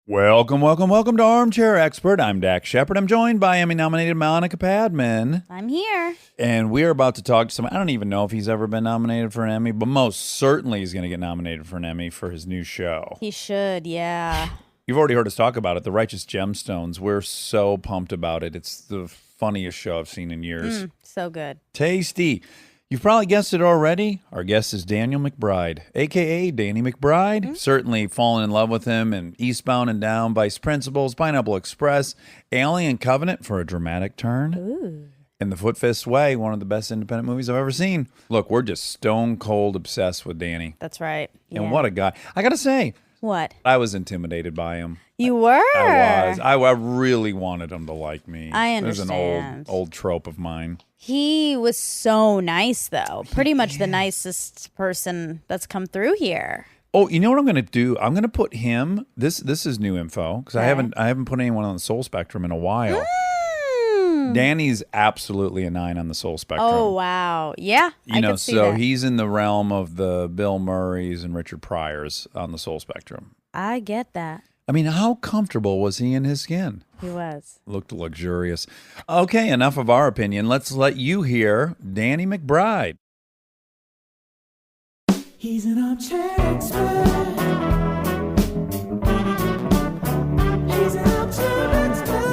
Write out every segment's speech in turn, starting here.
Welcome to Armchair Expert. I'm Dax Shepard. I'm joined by Emmy-nominated Monica Padman. I'm here. And we are about to talk to someone. I don't even know if he's ever been nominated for an Emmy, but most certainly he's going to get nominated for an Emmy for his new show. He should, yeah. You've already heard us talk about it, The Righteous Gemstones. We're so pumped about it. It's the funniest show I've seen in years. So good. Tasty. You've probably guessed it already. Our guest is Daniel McBride, a.k.a. Danny McBride. Certainly fallen in love with him in Eastbound and Down, Vice Principals, Pineapple Express, Alien Covenant for a dramatic turn, Ooh. and The Foot Fist Way, one of the best independent movies I've ever seen. Look, we're just stone cold obsessed with Danny. That's right. Yeah. And what a guy. I got to say, What? I was intimidated by him. You were? I was. I really wanted him to like me. I There's an understand. old trope of mine. He was so nice, though. Pretty much the nicest person that's come through here. Oh, you know what I'm going to do? I'm going to put him. This is new info because I Okay. haven't put anyone on the soul spectrum in a while. Danny's absolutely a 9 on the soul spectrum. Oh, wow. Yeah, You I know, could see so that. he's in the realm of the Bill Murrays and Richard Pryors on the soul spectrum. I get that. I mean, how comfortable was he in his skin? He was. Looked luxurious. Okay, enough of our opinion. Let's let you hear Danny McBride. He's an armchair expert. He's an armchair expert.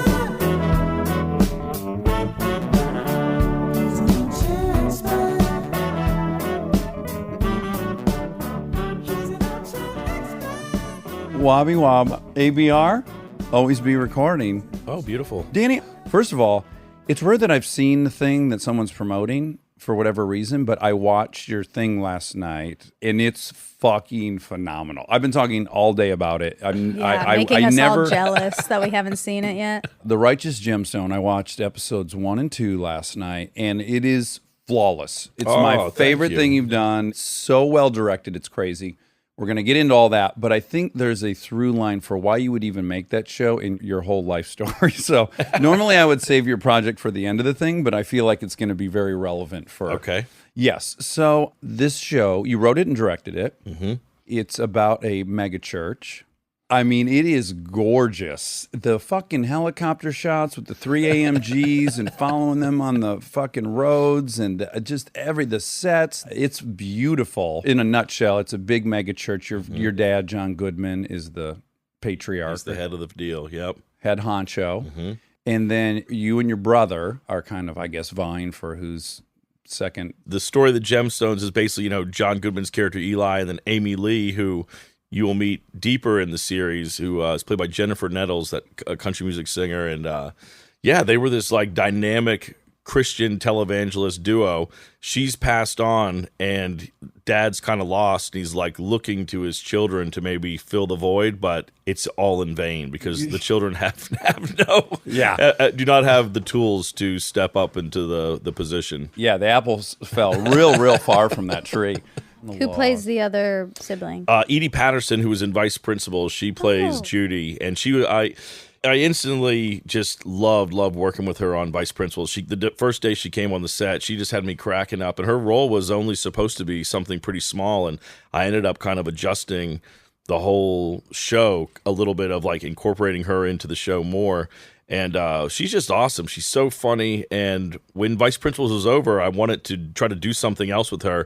He's an armchair expert. He's an armchair expert. Wobby Wob, ABR, always be recording. Oh, beautiful. Danny, first of all, it's rare that I've seen the thing that someone's promoting for whatever reason, but I watched your thing last night, and it's fucking phenomenal. I've been talking all day about it. Making us all jealous that we haven't seen it yet. The Righteous Gemstone, I watched episodes 1 and 2 last night, and it is flawless. It's my thank favorite you. thing you've done. So well directed, it's crazy. We're going to get into all that, but I think there's a through line for why you would even make that show in your whole life story. So normally I would save your project for the end of the thing, but I feel like it's going to be very relevant for... Okay. Yes. So this show, you wrote it and directed it. Mm-hmm. It's about a mega church. I mean, it is gorgeous. The fucking helicopter shots with the 3 AMGs and following them on the fucking roads and just the sets. It's beautiful. In a nutshell, it's a big mega church. Your dad, John Goodman, is the patriarch. He's the head of the deal. Yep. Head honcho. And then you and your brother are kind of, I guess, vying for who's second. The story of the Gemstones is basically, John Goodman's character Eli and then Amy Lee, who you will meet deeper in the series, who is played by Jennifer Nettles, that country music singer. And they were this like dynamic Christian televangelist duo. She's passed on and dad's kind of lost, and he's like looking to his children to maybe fill the void, but it's all in vain because the children do not have the tools to step up into the position. Yeah, the apples fell real far from that tree. Who plays the other sibling? Edie Patterson, who was in Vice Principals, she plays Judy, and I instantly just loved working with her on Vice Principals. The first day she came on the set, she just had me cracking up, and her role was only supposed to be something pretty small, and I ended up kind of adjusting the whole show a little bit of like incorporating her into the show more. And she's just awesome. She's so funny, and when Vice Principals was over, I wanted to try to do something else with her.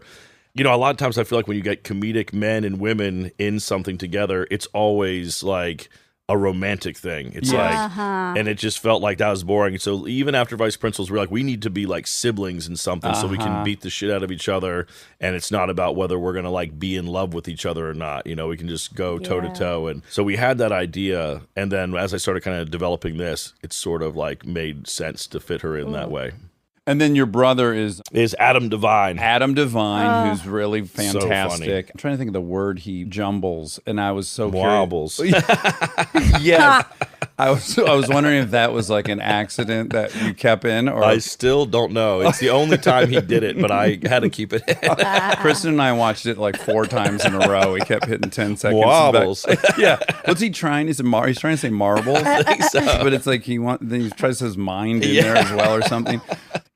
A lot of times I feel like when you get comedic men and women in something together, it's always like a romantic thing. It's and it just felt like that was boring. So even after Vice Principals, we're like, we need to be like siblings in something so we can beat the shit out of each other. And it's not about whether we're going to like be in love with each other or not. We can just go toe to toe. And so we had that idea. And then as I started kind of developing this, it sort of like made sense to fit her in that way. And then your brother is Adam Devine. Adam Devine, who's really funny. fantastic. I'm trying to think of the word he jumbles, and I was so Wobbles. Yes. I was wondering if that was like an accident that you kept in, or I still don't know. It's the only time he did it, but I had to keep it in. Kristen and I watched it like 4 times in a row. He kept hitting 10 seconds. Wobbles. Yeah. What's he trying? He's trying to say marbles. I think so. But it's like then he tries to say his mind in there as well or something.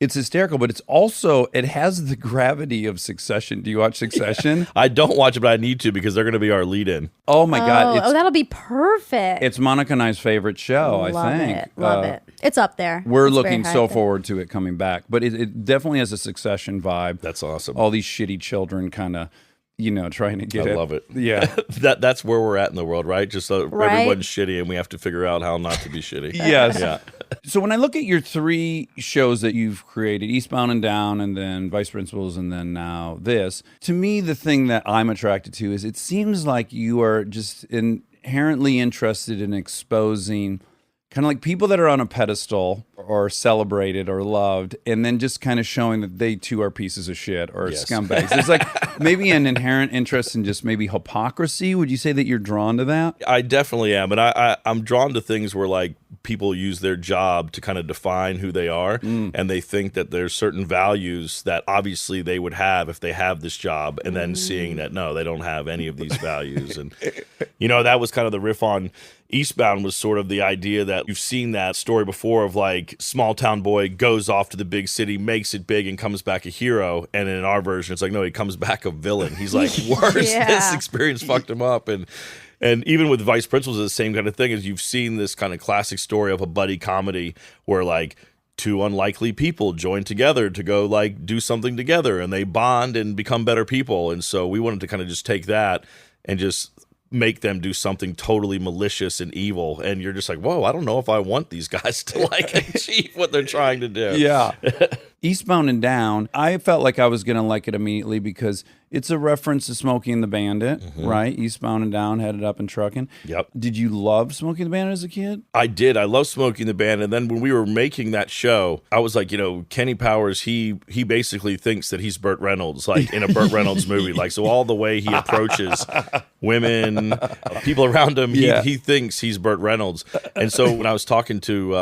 It's hysterical, but it's also, it has the gravity of Succession. Do you watch Succession? I don't watch it, but I need to because they're going to be our lead-in. Oh my God. Oh, that'll be perfect. It's Monica and I's favorite show, I think. Love it. It's up there. We're It's looking very so high. forward to it coming back. But it definitely has a Succession vibe. That's awesome. All these shitty children kind of, trying to get I it. love it. Yeah. That's where we're at in the world, right? Just Right? everyone's shitty, and we have to figure out how not to be shitty. Yes. Yeah. So when I look at your 3 shows that you've created, Eastbound and Down, and then Vice Principals, and then now this, to me, the thing that I'm attracted to is it seems like you are just inherently interested in exposing kind of like people that are on a pedestal or celebrated or loved, and then just kind of showing that they too are pieces of shit or Yes. scumbags. There's like maybe an inherent interest in just maybe hypocrisy. Would you say that you're drawn to that? I definitely am, and I'm drawn to things where like people use their job to kind of define who they are, and they think that there's certain values that obviously they would have if they have this job, and then seeing that no, they don't have any of these values, and that was kind of the riff on Eastbound was sort of the idea that you've seen that story before of like small town boy goes off to the big city, makes it big, and comes back a hero. And in our version, it's like, no, he comes back a villain. He's like, worse. Yeah. This experience fucked him up. And even with Vice Principals, it's the same kind of thing as you've seen this kind of classic story of a buddy comedy where like 2 unlikely people join together to go like do something together, and they bond and become better people. And so we wanted to kind of just take that and just make them do something totally malicious and evil, and you're just like, whoa, I don't know if I want these guys to like achieve what they're trying to do. Yeah. Eastbound and Down, I felt like I was going to like it immediately because it's a reference to Smokey and the Bandit, right? Eastbound and Down, Headed Up and Trucking. Yep. Did you love Smokey and the Bandit as a kid? I did. I love Smokey and the Band. And then when we were making that show, I was like, Kenny Powers, he basically thinks that he's Burt Reynolds, like in a Burt Reynolds movie. Like, so all the way he approaches women, people around him, he thinks he's Burt Reynolds. And so when I was talking to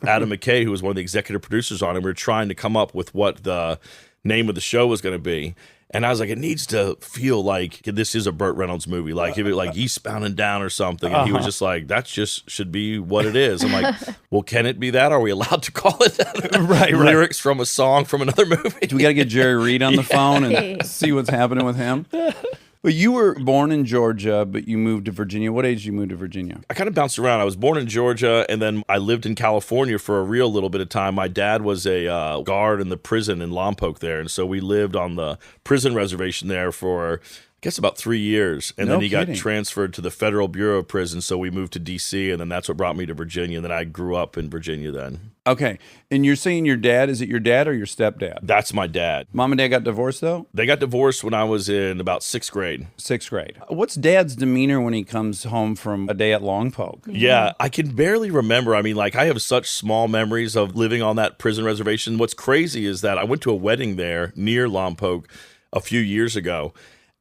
Adam McKay, who was one of the executive producers on it, we were trying to come up with what the name of the show was going to be. And I was like, it needs to feel like this is a Burt Reynolds movie, like if it like Eastbound and Down or something. And he was just like, that just should be what it is. I'm like, well, can it be that? Are we allowed to call it that? Right. Lyrics from a song from another movie. Do we got to get Jerry Reed on the phone and see what's happening with him? But you were born in Georgia, but you moved to Virginia. What age did you move to Virginia? I kind of bounced around. I was born in Georgia, and then I lived in California for a real little bit of time. My dad was a guard in the prison in Lompoc there, and so we lived on the prison reservation there for, I guess, about 3 years. And then he got transferred to the Federal Bureau of Prisons, so we moved to D.C., and then that's what brought me to Virginia. And then I grew up in Virginia then. Okay. And you're saying your dad, is it your dad or your stepdad? That's my dad. Mom and dad got divorced, though? They got divorced when I was in about 6th grade. 6th grade. What's dad's demeanor when he comes home from a day at Longpoke? Yeah, I can barely remember. I mean, like, I have such small memories of living on that prison reservation. What's crazy is that I went to a wedding there near Lompoc a few years ago.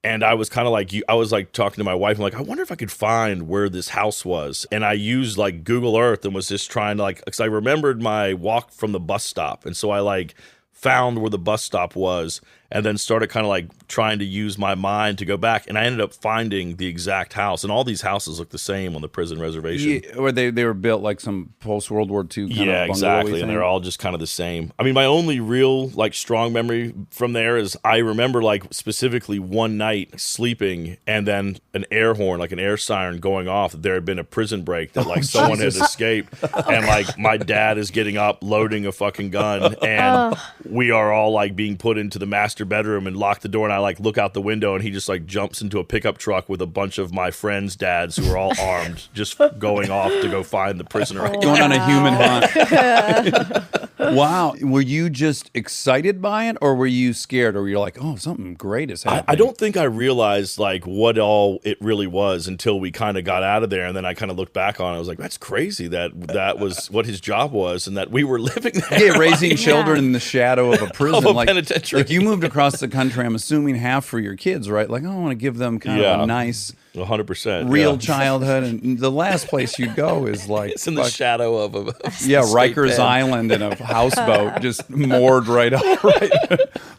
And I was kind of like, I was like talking to my wife, I'm like, I wonder if I could find where this house was. And I used like Google Earth and was just trying to like, because I remembered my walk from the bus stop. And so I like found where the bus stop was and then started kind of like trying to use my mind to go back. And I ended up finding the exact house. And all these houses look the same on the prison reservation. Yeah, or they were built like some post-World War II kind of Yeah, exactly. And they're all just kind of the same. I mean, my only real like strong memory from there is I remember like specifically one night sleeping and then an air horn, like an air siren going off. There had been a prison break that like someone had escaped. And like my dad is getting up, loading a fucking gun. And we are all like being put into the master bedroom and lock the door. And I like look out the window and he just like jumps into a pickup truck with a bunch of my friends' dads who are all armed, just going off to go find the prisoner. going on a human hunt. Wow. Were you just excited by it or were you scared or were you like, oh, something great is happening? I don't think I realized like what all it really was until we kind of got out of there. And then I kind of looked back on it. I was like, that's crazy that was what his job was and that we were living there. Yeah, raising children in the shadow of a prison. Of a penitentiary. Like you moved across the country, I'm assuming half for your kids, right? Like, I want to give them kind of a nice 100% real childhood. And the last place you go is like it's in the shadow of a Rikers pen. Island in a houseboat just moored right up. Right.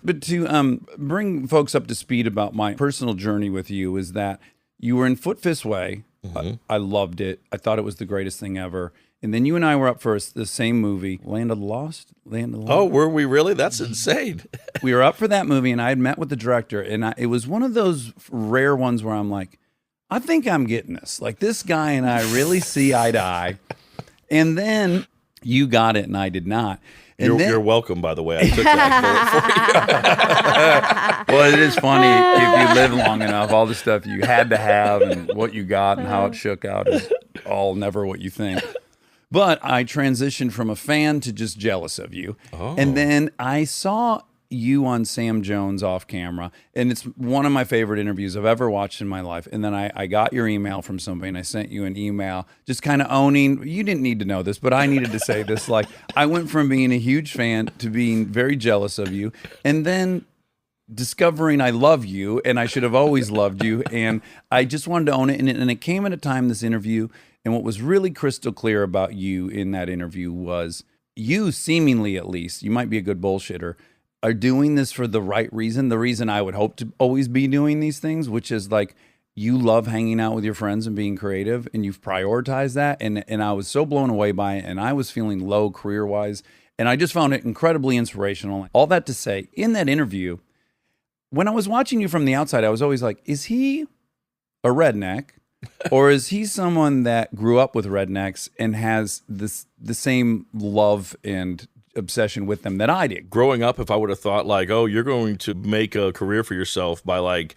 But to bring folks up to speed about my personal journey with you is that you were in Foot Fist Way I loved it. I thought it was the greatest thing ever. And then you and I were up for the same movie, Land of the Lost. Oh, were we really? That's insane. We were up for that movie, and I had met with the director, and it was one of those rare ones where I'm like, I think I'm getting this. Like, this guy and I really see eye to eye. And then you got it, and I did not. And You're welcome, by the way. I took that bullet for you. Well, it is funny if you live long enough, all the stuff you had to have and what you got and how it shook out is all never what you think. But I transitioned from a fan to just jealous of you. Oh. And then I saw you on Sam Jones off camera, and it's one of my favorite interviews I've ever watched in my life. And then I got your email from somebody, and I sent you an email just kind of owning, you didn't need to know this, but I needed to say this. Like, I went from being a huge fan to being very jealous of you, and then discovering I love you, and I should have always loved you, and I just wanted to own it. And it came at a time, this interview, and what was really crystal clear about you in that interview was you, seemingly at least, you might be a good bullshitter, are doing this for the right reason, the reason I would hope to always be doing these things, which is like you love hanging out with your friends and being creative, and you've prioritized that. And I was so blown away by it, and I was feeling low career-wise, and I just found it incredibly inspirational. All that to say, in that interview, when I was watching you from the outside, I was always like, is he a redneck? Or is he someone that grew up with rednecks and has the same love and obsession with them that I did? Growing up, if I would have thought like, oh, you're going to make a career for yourself by like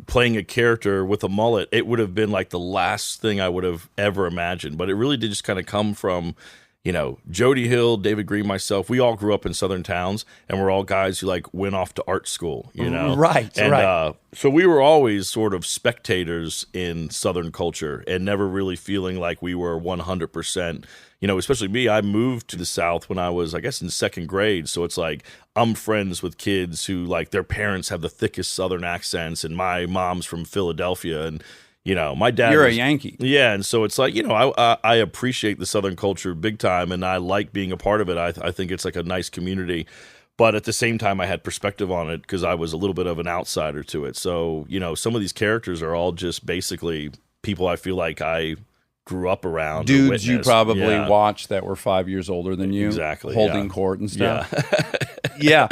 playing a character with a mullet, it would have been like the last thing I would have ever imagined. But it really did just kind of come from, you know, Jody Hill, David Green, myself. We all grew up in southern towns, and we're all guys who like went off to art school, you know? Right, and, right. So we were always sort of spectators in southern culture and never really feeling like we were 100%. You know, especially me, I moved to the South when I was, I guess, in second grade. So it's like I'm friends with kids who, like, their parents have the thickest Southern accents, and my mom's from Philadelphia, and, you know, my dad. You're was, a Yankee. Yeah, and so it's like, you know, I appreciate the Southern culture big time, and I like being a part of it. I think it's like a nice community. But at the same time, I had perspective on it because I was a little bit of an outsider to it. So, you know, some of these characters are all just basically people I feel like I grew up around. Dudes you probably yeah. watched that were 5 years older than you. Exactly. Holding yeah. court and stuff. Yeah. Yeah.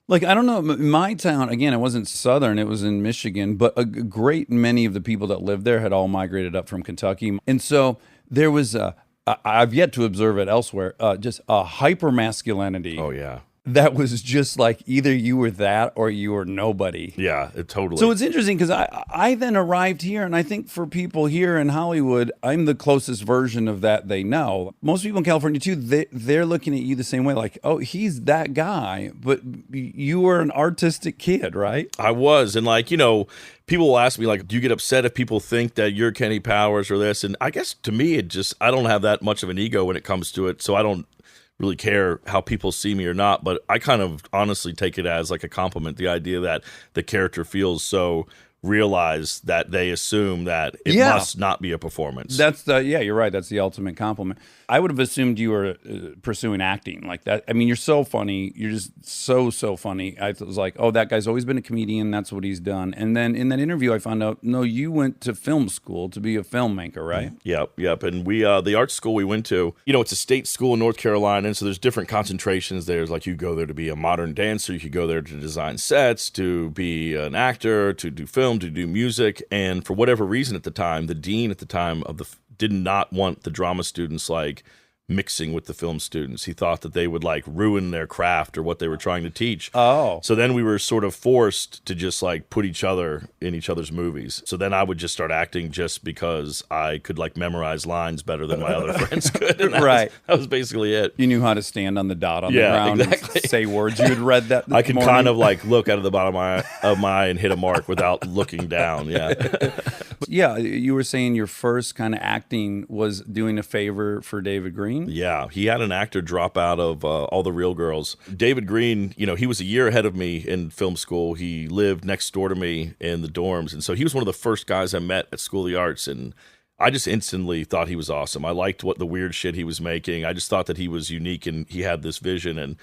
Like, I don't know, my town, again, it wasn't Southern, it was in Michigan, but a great many of the people that lived there had all migrated up from Kentucky. And so there was, I've yet to observe it elsewhere, just a hyper masculinity. Oh, yeah. That was just like either you were that or you were nobody. Yeah, it totally. So it's interesting because I then arrived here, and I think for people here in Hollywood, I'm the closest version of that they know. Most people in California too, they're looking at you the same way, like, oh, he's that guy, but you were an artistic kid, right? I was, and like, you know, people will ask me like, do you get upset if people think that you're Kenny Powers or this? And I guess to me, I don't have that much of an ego when it comes to it, so I don't really care how people see me or not, but I kind of honestly take it as like a compliment, the idea that the character feels so realized that they assume that it must not be a performance. You're right. That's the ultimate compliment. I would have assumed you were pursuing acting like that. I mean, you're so funny. You're just so funny. I was like, oh, that guy's always been a comedian. That's what he's done. And then in that interview, I found out, no, you went to film school to be a filmmaker, right? Yep. And we, the art school we went to, you know, it's a state school in North Carolina. And so there's different concentrations. There's like, you go there to be a modern dancer. You could go there to design sets, to be an actor, to do film, to do music. And for whatever reason at the time, the dean at the time did not want the drama students like mixing with the film students. He thought that they would like ruin their craft or what they were trying to teach. Oh. So then we were sort of forced to just like put each other in each other's movies. So then I would just start acting just because I could like memorize lines better than my other friends could. And that was basically it. You knew how to stand on the dot on the ground and say words. You had read that I could kind of like look out of the bottom of my eye and hit a mark without looking down. Yeah. Yeah, you were saying your first kind of acting was doing a favor for David Green? Yeah, he had an actor drop out of All the Real Girls. David Green, you know, he was a year ahead of me in film school. He lived next door to me in the dorms. And so he was one of the first guys I met at School of the Arts. And I just instantly thought he was awesome. I liked what the weird shit he was making. I just thought that he was unique and he had this vision. And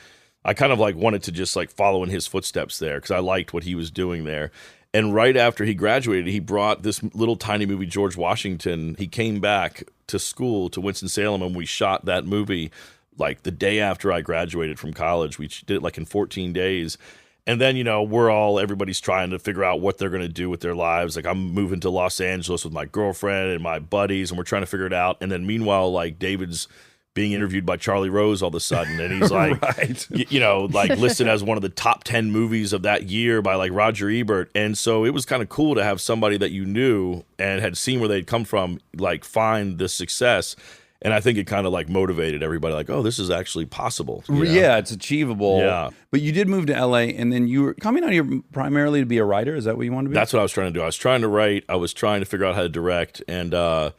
I kind of like wanted to just like follow in his footsteps there because I liked what he was doing there. And right after he graduated, he brought this little tiny movie, George Washington. He came back to school to Winston-Salem, and we shot that movie like the day after I graduated from college. We did it like in 14 days. And then, everybody's trying to figure out what they're going to do with their lives. Like, I'm moving to Los Angeles with my girlfriend and my buddies, and we're trying to figure it out. And then meanwhile, like, David's being interviewed by Charlie Rose all of a sudden, and he's like, like listed as one of the top 10 movies of that year by like Roger Ebert. And so it was kind of cool to have somebody that you knew and had seen where they'd come from, like, find the success. And I think it kind of like motivated everybody, like, oh, this is actually possible. Yeah, it's achievable. Yeah. But you did move to LA, and then you were coming out here primarily to be a writer. Is that what you wanted to be? That's what I was trying to do. I was trying to write. I was trying to figure out how to direct. And, and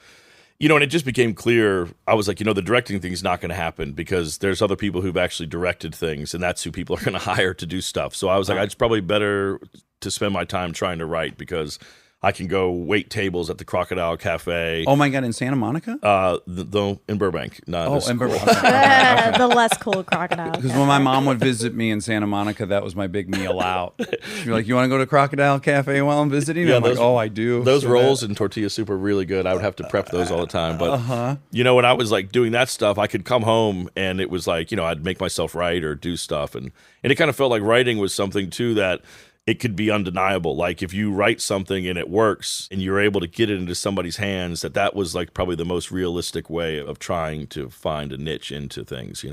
it just became clear. I was like, the directing thing is not going to happen because there's other people who've actually directed things, and that's who people are going to hire to do stuff. So I was like, it's probably better to spend my time trying to write because I can go wait tables at the Crocodile Cafe. Oh my God, in Santa Monica? In Burbank. In Burbank. The less cool crocodile. Because when my mom would visit me in Santa Monica, that was my big meal out. She'd be like, "You want to go to Crocodile Cafe while I'm visiting?" Yeah, I'm like, "Oh, I do." Those So rolls and tortilla soup are really good. I would have to prep those all the time. But when I was like doing that stuff, I could come home and it was like, I'd make myself write or do stuff, and it kind of felt like writing was something too that it could be undeniable. Like if you write something and it works and you're able to get it into somebody's hands, that was like probably the most realistic way of trying to find a niche into things,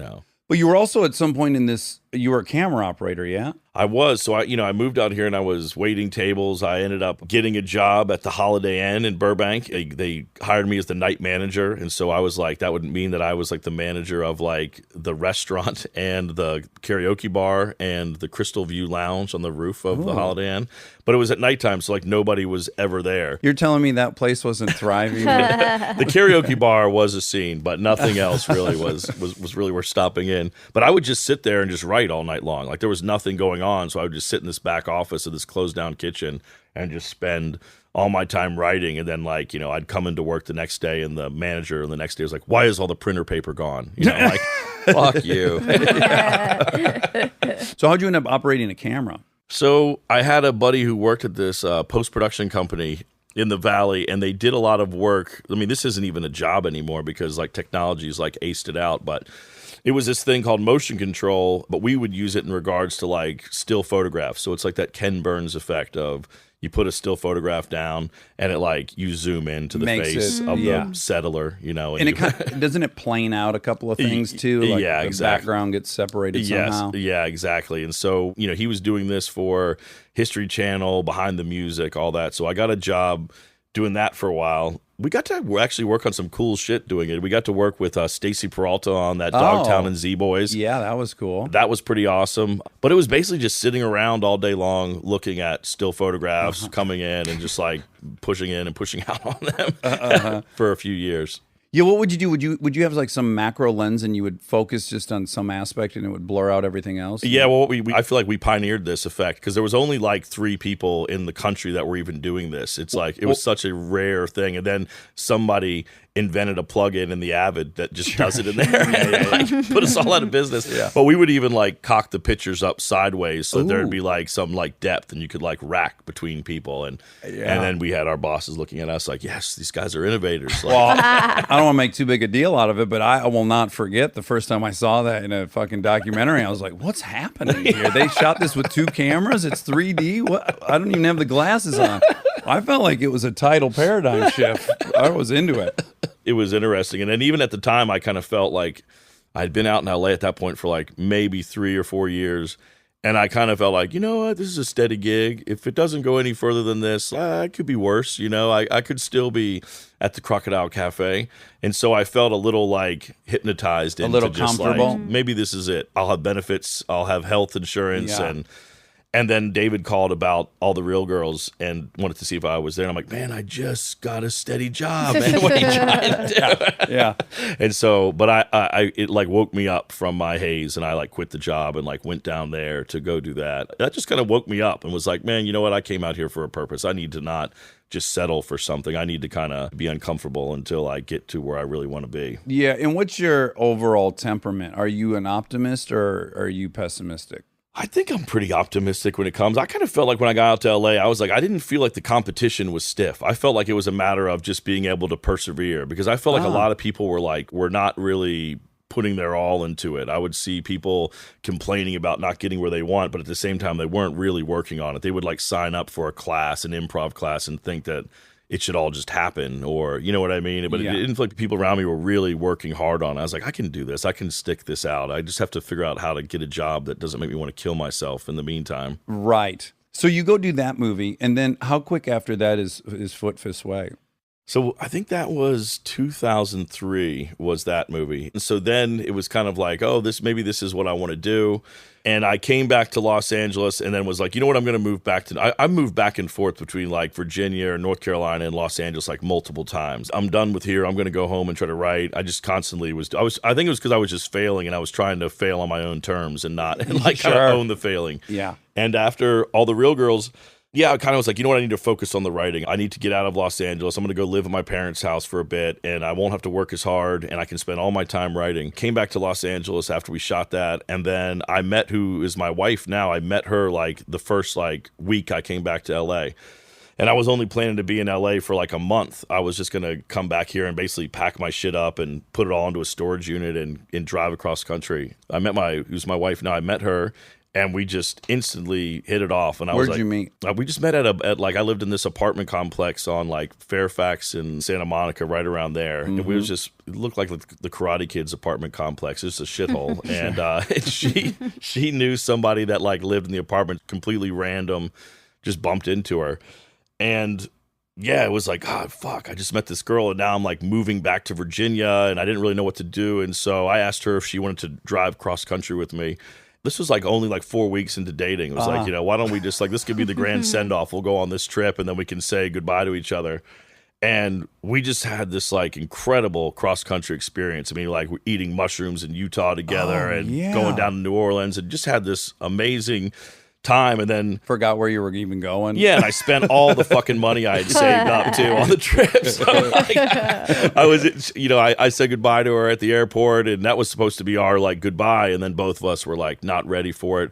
But you were also at some point in this, you were a camera operator, yeah? I was. So I moved out here and I was waiting tables. I ended up getting a job at the Holiday Inn in Burbank. They hired me as the night manager. And so I was like, that would mean that I was like the manager of like the restaurant and the karaoke bar and the Crystal View Lounge on the roof of the Holiday Inn. But it was at nighttime, so like nobody was ever there. You're telling me that place wasn't thriving? The karaoke bar was a scene, but nothing else really was really worth stopping in. But I would just sit there and just write all night long. Like there was nothing going on, so I would just sit in this back office of this closed down kitchen and just spend all my time writing. And then like, I'd come into work the next day and the manager the next day was like, "Why is all the printer paper gone?" Like, fuck you. So how'd you end up operating a camera? So I had a buddy who worked at this post-production company in the Valley, and they did a lot of work. I mean, this isn't even a job anymore because like technology's like aced it out, but it was this thing called motion control, but we would use it in regards to like still photographs. So it's like that Ken Burns effect of you put a still photograph down and it like you zoom into the Makes face it- of yeah. the settler, And it doesn't it plane out a couple of things too? Like Yeah, the exactly. background gets separated somehow. Yeah, exactly. And so, he was doing this for History Channel, Behind the Music, all that. So I got a job doing that for a while. We got to actually work on some cool shit doing it. We got to work with Stacy Peralta on that Dogtown and Z-Boys. Yeah, that was cool. That was pretty awesome. But it was basically just sitting around all day long looking at still photographs coming in and just like pushing in and pushing out on them for a few years. Yeah, what would you do? Would you have like some macro lens and you would focus just on some aspect and it would blur out everything else? Yeah, well, I feel like we pioneered this effect because there was only like 3 people in the country that were even doing this. It's like it was such a rare thing, and then somebody invented a plug-in in the Avid that just does it in there. Like, put us all out of business. Yeah. But we would even like cock the pictures up sideways so there'd be like some like depth and you could like rack between people. And then we had our bosses looking at us like, yes, these guys are innovators. Like, Well, I don't want to make too big a deal out of it, but I will not forget the first time I saw that in a fucking documentary. I was like, what's happening here? They shot this with 2 cameras. It's 3D. What? I don't even have the glasses on. I felt like it was a tidal paradigm shift. I was into it. it was interesting. And then even at the time, I kind of felt like I'd been out in LA at that point for like maybe 3 or 4 years. And I kind of felt like, you know what, this is a steady gig. If it doesn't go any further than this, it could be worse. You know, I could still be at the Crocodile Cafe. And so I felt a little like hypnotized into little just comfortable. like, maybe this is it. I'll have benefits. I'll have health insurance. Yeah. And then David called about All the Real Girls and wanted to see if I was there. And I'm like, man, I just got a steady job. Man, what are you trying to do? Yeah. And so, but it like woke me up from my haze, and I like quit the job and like went down there to go do that. That just kind of woke me up and was like, man, you know what? I came out here for a purpose. I need to not just settle for something. I need to kind of be uncomfortable until I get to where I really want to be. Yeah. And what's your overall temperament? Are you an optimist or are you pessimistic? I think I'm pretty optimistic when it comes. I kind of felt like when I got out to LA, I was like, I didn't feel like the competition was stiff. I felt like it was a matter of just being able to persevere, because I felt like a lot of people were not really putting their all into it. I would see people complaining about not getting where they want, but at the same time, they weren't really working on it. They would like sign up for a class, an improv class, and think that it should all just happen, or you know what I mean? But it didn't feel like the people around me were really working hard on it. I was like, I can do this. I can stick this out. I just have to figure out how to get a job that doesn't make me want to kill myself in the meantime. Right. So you go do that movie, and then how quick after that is Foot Fist Way? So I think that was 2003 was that movie. And so then it was kind of like, oh, maybe this is what I want to do. And I came back to Los Angeles and then was like, you know what, I'm going to move back to, I moved back and forth between like Virginia or North Carolina and Los Angeles like multiple times. I'm done with here. I'm going to go home and try to write. I just constantly I think it was because I was just failing and I was trying to fail on my own terms and not, and like kind of own the failing. Yeah. And after all the Real Girls, yeah, I kind of was like, you know what, I need to focus on the writing. I need to get out of Los Angeles. I'm going to go live at my parents' house for a bit, and I won't have to work as hard, and I can spend all my time writing. Came back to Los Angeles after we shot that, and then I met who is my wife now. I met her like the first like week I came back to LA. And I was only planning to be in LA for like a month. I was just going to come back here and basically pack my shit up and put it all into a storage unit and drive across country. Who's my wife now. I met her. And we just instantly hit it off. And I was like, where'd you meet? We just met at like, I lived in this apartment complex on like Fairfax and Santa Monica, right around there. Mm-hmm. And it looked like the Karate Kids apartment complex. It's a shithole. And she knew somebody that like lived in the apartment, completely random, just bumped into her. And yeah, it was like, God, fuck, I just met this girl and now I'm like moving back to Virginia and I didn't really know what to do. And so I asked her if she wanted to drive cross country with me. This was like only like 4 weeks into dating. It was like, why don't we just like, this could be the grand send off. We'll go on this trip and then we can say goodbye to each other. And we just had this like incredible cross country experience. I mean, like we're eating mushrooms in Utah together and going down to New Orleans and just had this amazing time. And then forgot where you were even going. Yeah, and I spent all the fucking money I had saved up too on the trip. So like, I was, I said goodbye to her at the airport, and that was supposed to be our like goodbye, and then both of us were like not ready for it.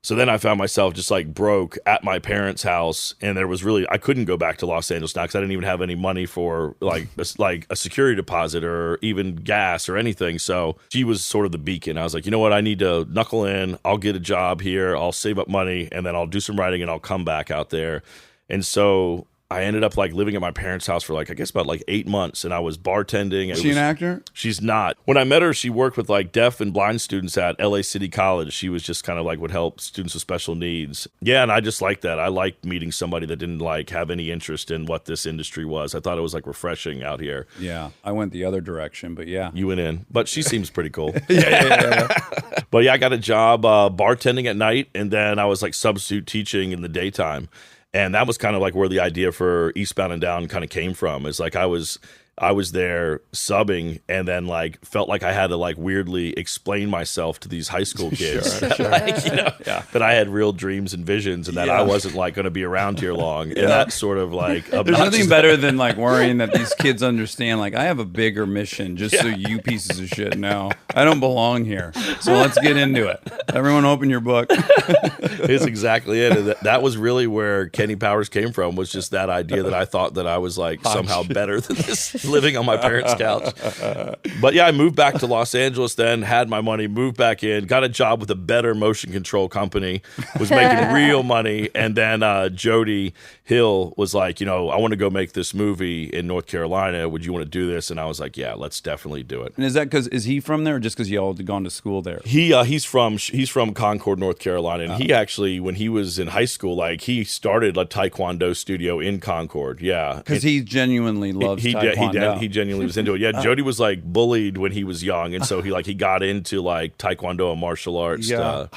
So then I found myself just like broke at my parents' house, and I couldn't go back to Los Angeles now because I didn't even have any money for like a security deposit or even gas or anything. So she was sort of the beacon. I was like, you know what, I need to knuckle in. I'll get a job here. I'll save up money, and then I'll do some writing, and I'll come back out there. And so I ended up like living at my parents' house for like, I guess about like 8 months, and I was bartending. Is she an actor? She's not. When I met her, she worked with like deaf and blind students at LA City College. She was just kind of like would help students with special needs. Yeah, and I just liked that. I liked meeting somebody that didn't like have any interest in what this industry was. I thought it was like refreshing out here. Yeah, I went the other direction, but yeah. You went in, but she seems pretty cool. Yeah. But yeah, I got a job bartending at night, and then I was like substitute teaching in the daytime. And that was kind of like where the idea for Eastbound and Down kind of came from. Is like I was there subbing, and then like felt like I had to like weirdly explain myself to these high school kids that I had real dreams and visions, and that I wasn't like going to be around here long. And that's sort of like there's nothing better than like worrying that these kids understand like I have a bigger mission just so you pieces of shit know I don't belong here. So let's get into it. Everyone open your book. It's exactly it. And that was really where Kenny Powers came from, was just that idea that I thought that I was like somehow better than this, living on my parents' couch. But yeah, I moved back to Los Angeles then, had my money, moved back in, got a job with a better motion control company, was making real money. And then Jody Hill was like, I want to go make this movie in North Carolina. Would you want to do this? And I was like, yeah, let's definitely do it. And is that is he from there, or just because y'all had gone to school there? He's from Concord, North Carolina. And he actually, when he was in high school, like he started a Taekwondo studio in Concord. Yeah. Because he genuinely loves Taekwondo. He genuinely was into it. Yeah, Jody was like bullied when he was young, and so he got into like Taekwondo and martial arts. Yeah.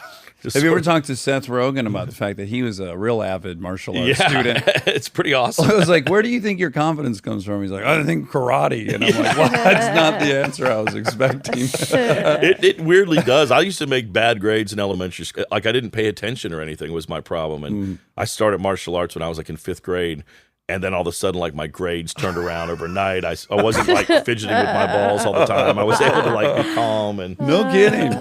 Have you ever talked to Seth Rogen about the fact that he was a real avid martial arts student? It's pretty awesome. I was like, where do you think your confidence comes from? He's like, I think karate. And I'm like, well, that's not the answer I was expecting. It weirdly does. I used to make bad grades in elementary school. Like I didn't pay attention or anything was my problem. And I started martial arts when I was like in 5th grade. And then all of a sudden, like, my grades turned around overnight. I wasn't like fidgeting with my balls all the time. I was able to like be calm and No kidding.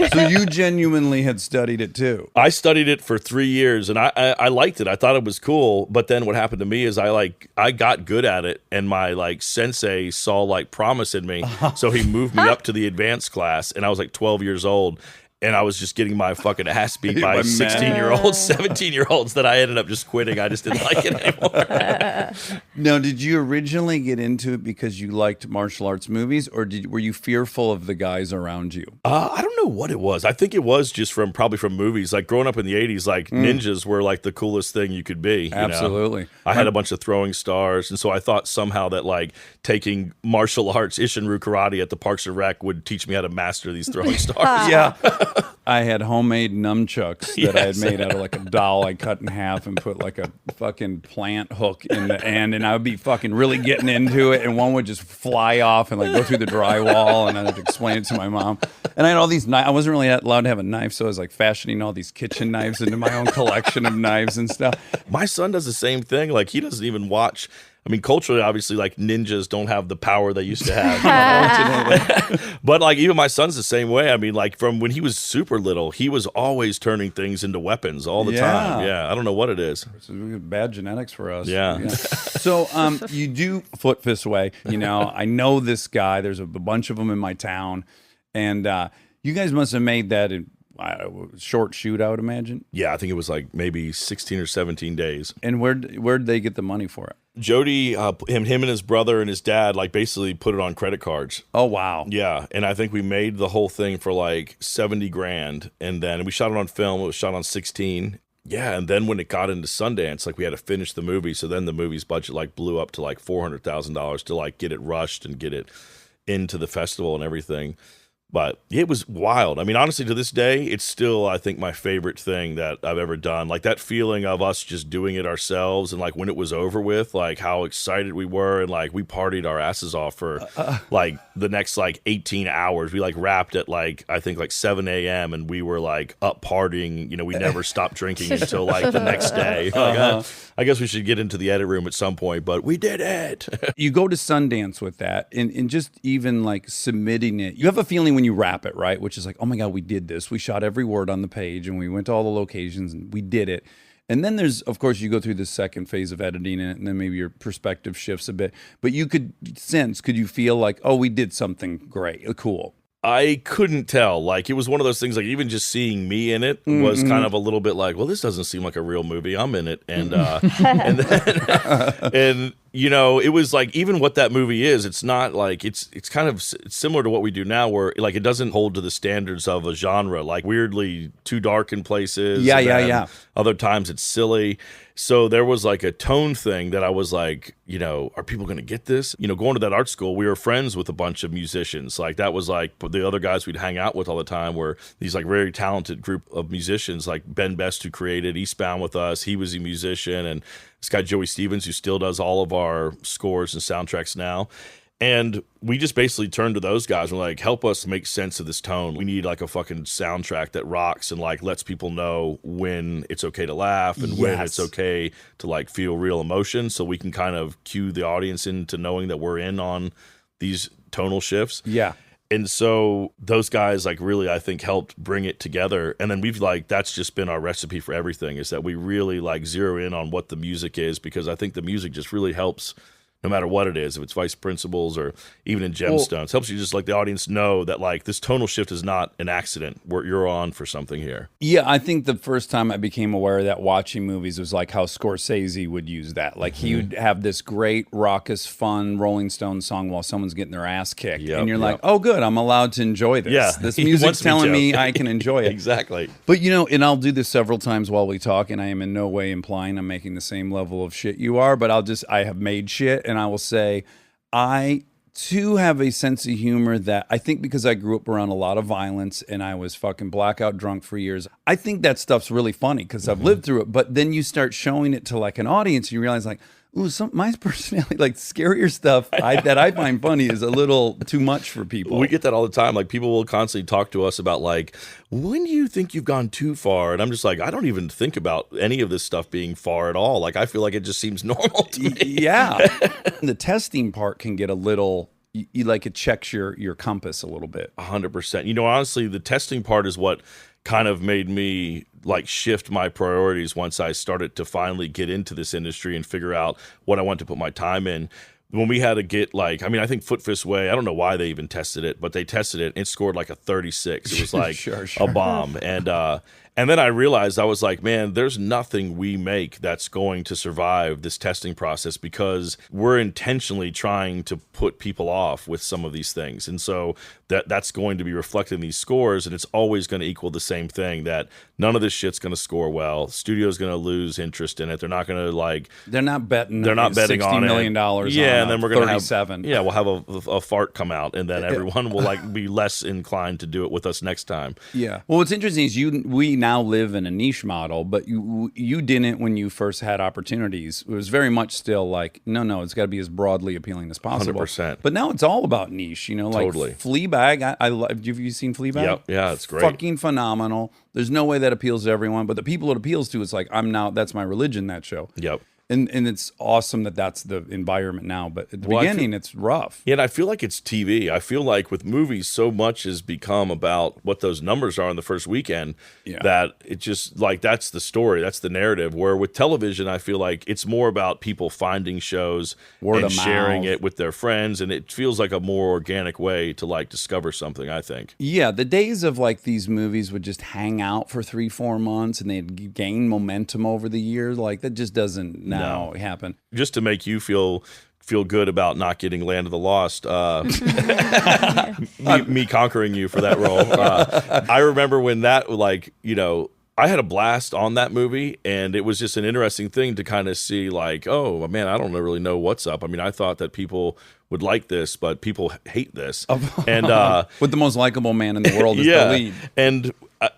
So you genuinely had studied it too. I studied it for 3 years and I liked it. I thought it was cool. But then what happened to me is I got good at it, and my like sensei saw like promise in me. So he moved me up to the advanced class, and I was like 12 years old. And I was just getting my fucking ass beat by My 16-year-olds, 17-year-olds that I ended up just quitting. I just didn't like it anymore. Now, did you originally get into it because you liked martial arts movies, or were you fearful of the guys around you? I don't know what it was. I think it was just probably from movies. Like growing up in the 80s, like ninjas were like the coolest thing you could be. You know? Absolutely. I had a bunch of throwing stars. And so I thought somehow that like taking martial arts, Ishinru karate at the Parks and Rec would teach me how to master these throwing stars. Yeah. I had homemade nunchucks that I had Yes. made out of like a doll I cut in half and put like a fucking plant hook in the end, and I would be fucking really getting into it, and one would just fly off and like go through the drywall, and I'd have to explain it to my mom. And I had all these knives. I wasn't really allowed to have a knife, so I was like fashioning all these kitchen knives into my own collection of knives and stuff. My son does the same thing. Like he doesn't even watch. I mean, culturally, obviously, like ninjas don't have the power they used to have. But like even my son's the same way. I mean, like from when he was super little, he was always turning things into weapons all the time. Yeah, I don't know what it is. So we have bad genetics for us. Yeah. So you do Foot Fist Way. You know, I know this guy. There's a bunch of them in my town, and you guys must have made that in short shoot, I would imagine. Yeah, I think it was like maybe 16 or 17 days. And where'd they get the money for it? Jody, him and his brother and his dad, like basically put it on credit cards. Oh wow. Yeah, and I think we made the whole thing for like 70 grand, and then we shot it on film. It was shot on 16. Yeah, and then when it got into Sundance, like we had to finish the movie. So then the movie's budget like blew up to like $400,000 to like get it rushed and get it into the festival and everything. But it was wild. I mean, honestly, to this day, it's still, I think, my favorite thing that I've ever done. Like that feeling of us just doing it ourselves, and like when it was over with, like how excited we were, and like we partied our asses off for like the next like 18 hours. We like wrapped at like, I think like 7 a.m. and we were like up partying. You know, we never stopped drinking until like the next day. Like, I guess we should get into the edit room at some point, but we did it. You go to Sundance with that, and just even like submitting it, you have a feeling when you wrap it, right? Which is like, oh my God, we did this. We shot every word on the page, and we went to all the locations, and we did it. And then there's, of course, you go through the second phase of editing it, and then maybe your perspective shifts a bit. But you could could you feel like, oh, we did something great, cool? I couldn't tell. Like, it was one of those things, like, even just seeing me in it was kind of a little bit like, well, this doesn't seem like a real movie. I'm in it. And, and then, and, you know, it was like, even what that movie is, it's not like, it's kind of similar to what we do now, where, like, it doesn't hold to the standards of a genre, like, weirdly too dark in places. Yeah. Other times it's silly. So there was like a tone thing that I was like, you know, are people going to get this? You know, going to that art school, we were friends with a bunch of musicians. Like that was like the other guys we'd hang out with all the time were these like very talented group of musicians, like Ben Best, who created Eastbound with us. He was a musician, and this guy Joey Stevens, who still does all of our scores and soundtracks now. And we just basically turned to those guys and were like, help us make sense of this tone. We need like a fucking soundtrack that rocks and like lets people know when it's okay to laugh and when it's okay to like feel real emotion, so we can kind of cue the audience into knowing that we're in on these tonal shifts. Yeah. And so those guys like really, I think, helped bring it together. And then we've like, that's just been our recipe for everything, is that we really like zero in on what the music is, because I think the music just really helps no matter what it is, if it's Vice Principals or even in Gemstones. Helps you just like the audience know that like this tonal shift is not an accident. You're on for something here. Yeah, I think the first time I became aware of that watching movies was like how Scorsese would use that. Like he would have this great, raucous, fun Rolling Stones song while someone's getting their ass kicked. And you're like, oh, good, I'm allowed to enjoy this. Yeah, This he music's wants me telling to. me I can enjoy it. Exactly. But, you know, and I'll do this several times while we talk, and I am in no way implying I'm making the same level of shit you are, but I have made shit, and I will say, I too have a sense of humor that I think, because I grew up around a lot of violence and I was fucking blackout drunk for years, I think that stuff's really funny because I've lived through it. But then you start showing it to like an audience and you realize like, ooh, my personality, like scarier stuff that I find funny is a little too much for people. We get that all the time. Like people will constantly talk to us about like, when do you think you've gone too far? And I'm just like, I don't even think about any of this stuff being far at all. Like I feel like it just seems normal to me. Yeah. The testing part can get a little, you like it checks your compass a little bit. 100%. You know, honestly, the testing part is what kind of made me like shift my priorities once I started to finally get into this industry and figure out what I want to put my time in. When we had to get like, I mean, I think Foot Fist Way, I don't know why they even tested it, but they tested it and it scored like a 36. It was like Sure. a bomb. And then I realized, I was like, man, there's nothing we make that's going to survive this testing process because we're intentionally trying to put people off with some of these things. And so that's going to be reflected in these scores, and it's always going to equal the same thing, that none of this shit's going to score well. Studio's going to lose interest in it. They're not going to like... They're not betting on $60 million yeah, and then we're going to have 37. Yeah, we'll have a fart come out, and then everyone will like be less inclined to do it with us next time. Yeah. Well, what's interesting is we now live in a niche model, but you didn't when you first had opportunities. It was very much still like, no, it's got to be as broadly appealing as possible. 100%. But now it's all about niche, you know, like Totally. Fleabag. I love. Have you seen Fleabag? Yep. Yeah, it's great. Fucking phenomenal. There's no way that appeals to everyone, but the people it appeals to, it's like, that's my religion, that show. Yep. And it's awesome that that's the environment now. But at the beginning, it's rough. Yeah, and I feel like it's TV. I feel like with movies, so much has become about what those numbers are in the first weekend that it just, like, that's the story. That's the narrative. Where with television, I feel like it's more about people finding shows Word and of sharing mouth. it with their friends. And it feels like a more organic way to, like, discover something, I think. Yeah, the days of, like, these movies would just hang out for 3-4 months and they'd gain momentum over the years. Like, that just doesn't now happen. Just to make you feel good about not getting Land of the Lost, me conquering you for that role. I remember when that, like, you know, I had a blast on that movie, and it was just an interesting thing to kind of see, like, oh man, I don't really know what's up. I mean, I thought that people would like this, but people hate this. And with the most likable man in the world as the lead. And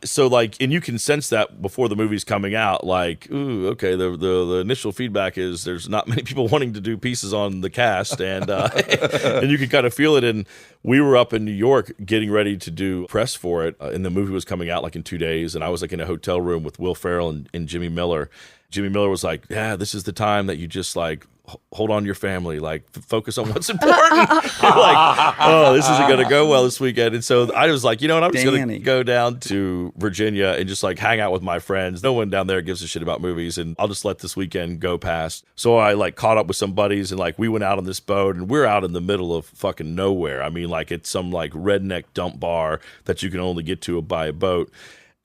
so, like, and you can sense that before the movie's coming out, like, ooh, okay, the initial feedback is there's not many people wanting to do pieces on the cast, and and you can kind of feel it. And we were up in New York getting ready to do press for it, and the movie was coming out like in 2 days, and I was like in a hotel room with Will Ferrell and Jimmy Miller. Jimmy Miller was like, yeah, this is the time that you just like hold on to your family, like focus on what's important. Like, oh, this isn't going to go well this weekend. And so I was like, you know what, I'm just going to go down to Virginia and just like hang out with my friends. No one down there gives a shit about movies, and I'll just let this weekend go past. So I like caught up with some buddies, and like we went out on this boat, and we're out in the middle of fucking nowhere. I mean, like it's some like redneck dump bar that you can only get to by a boat.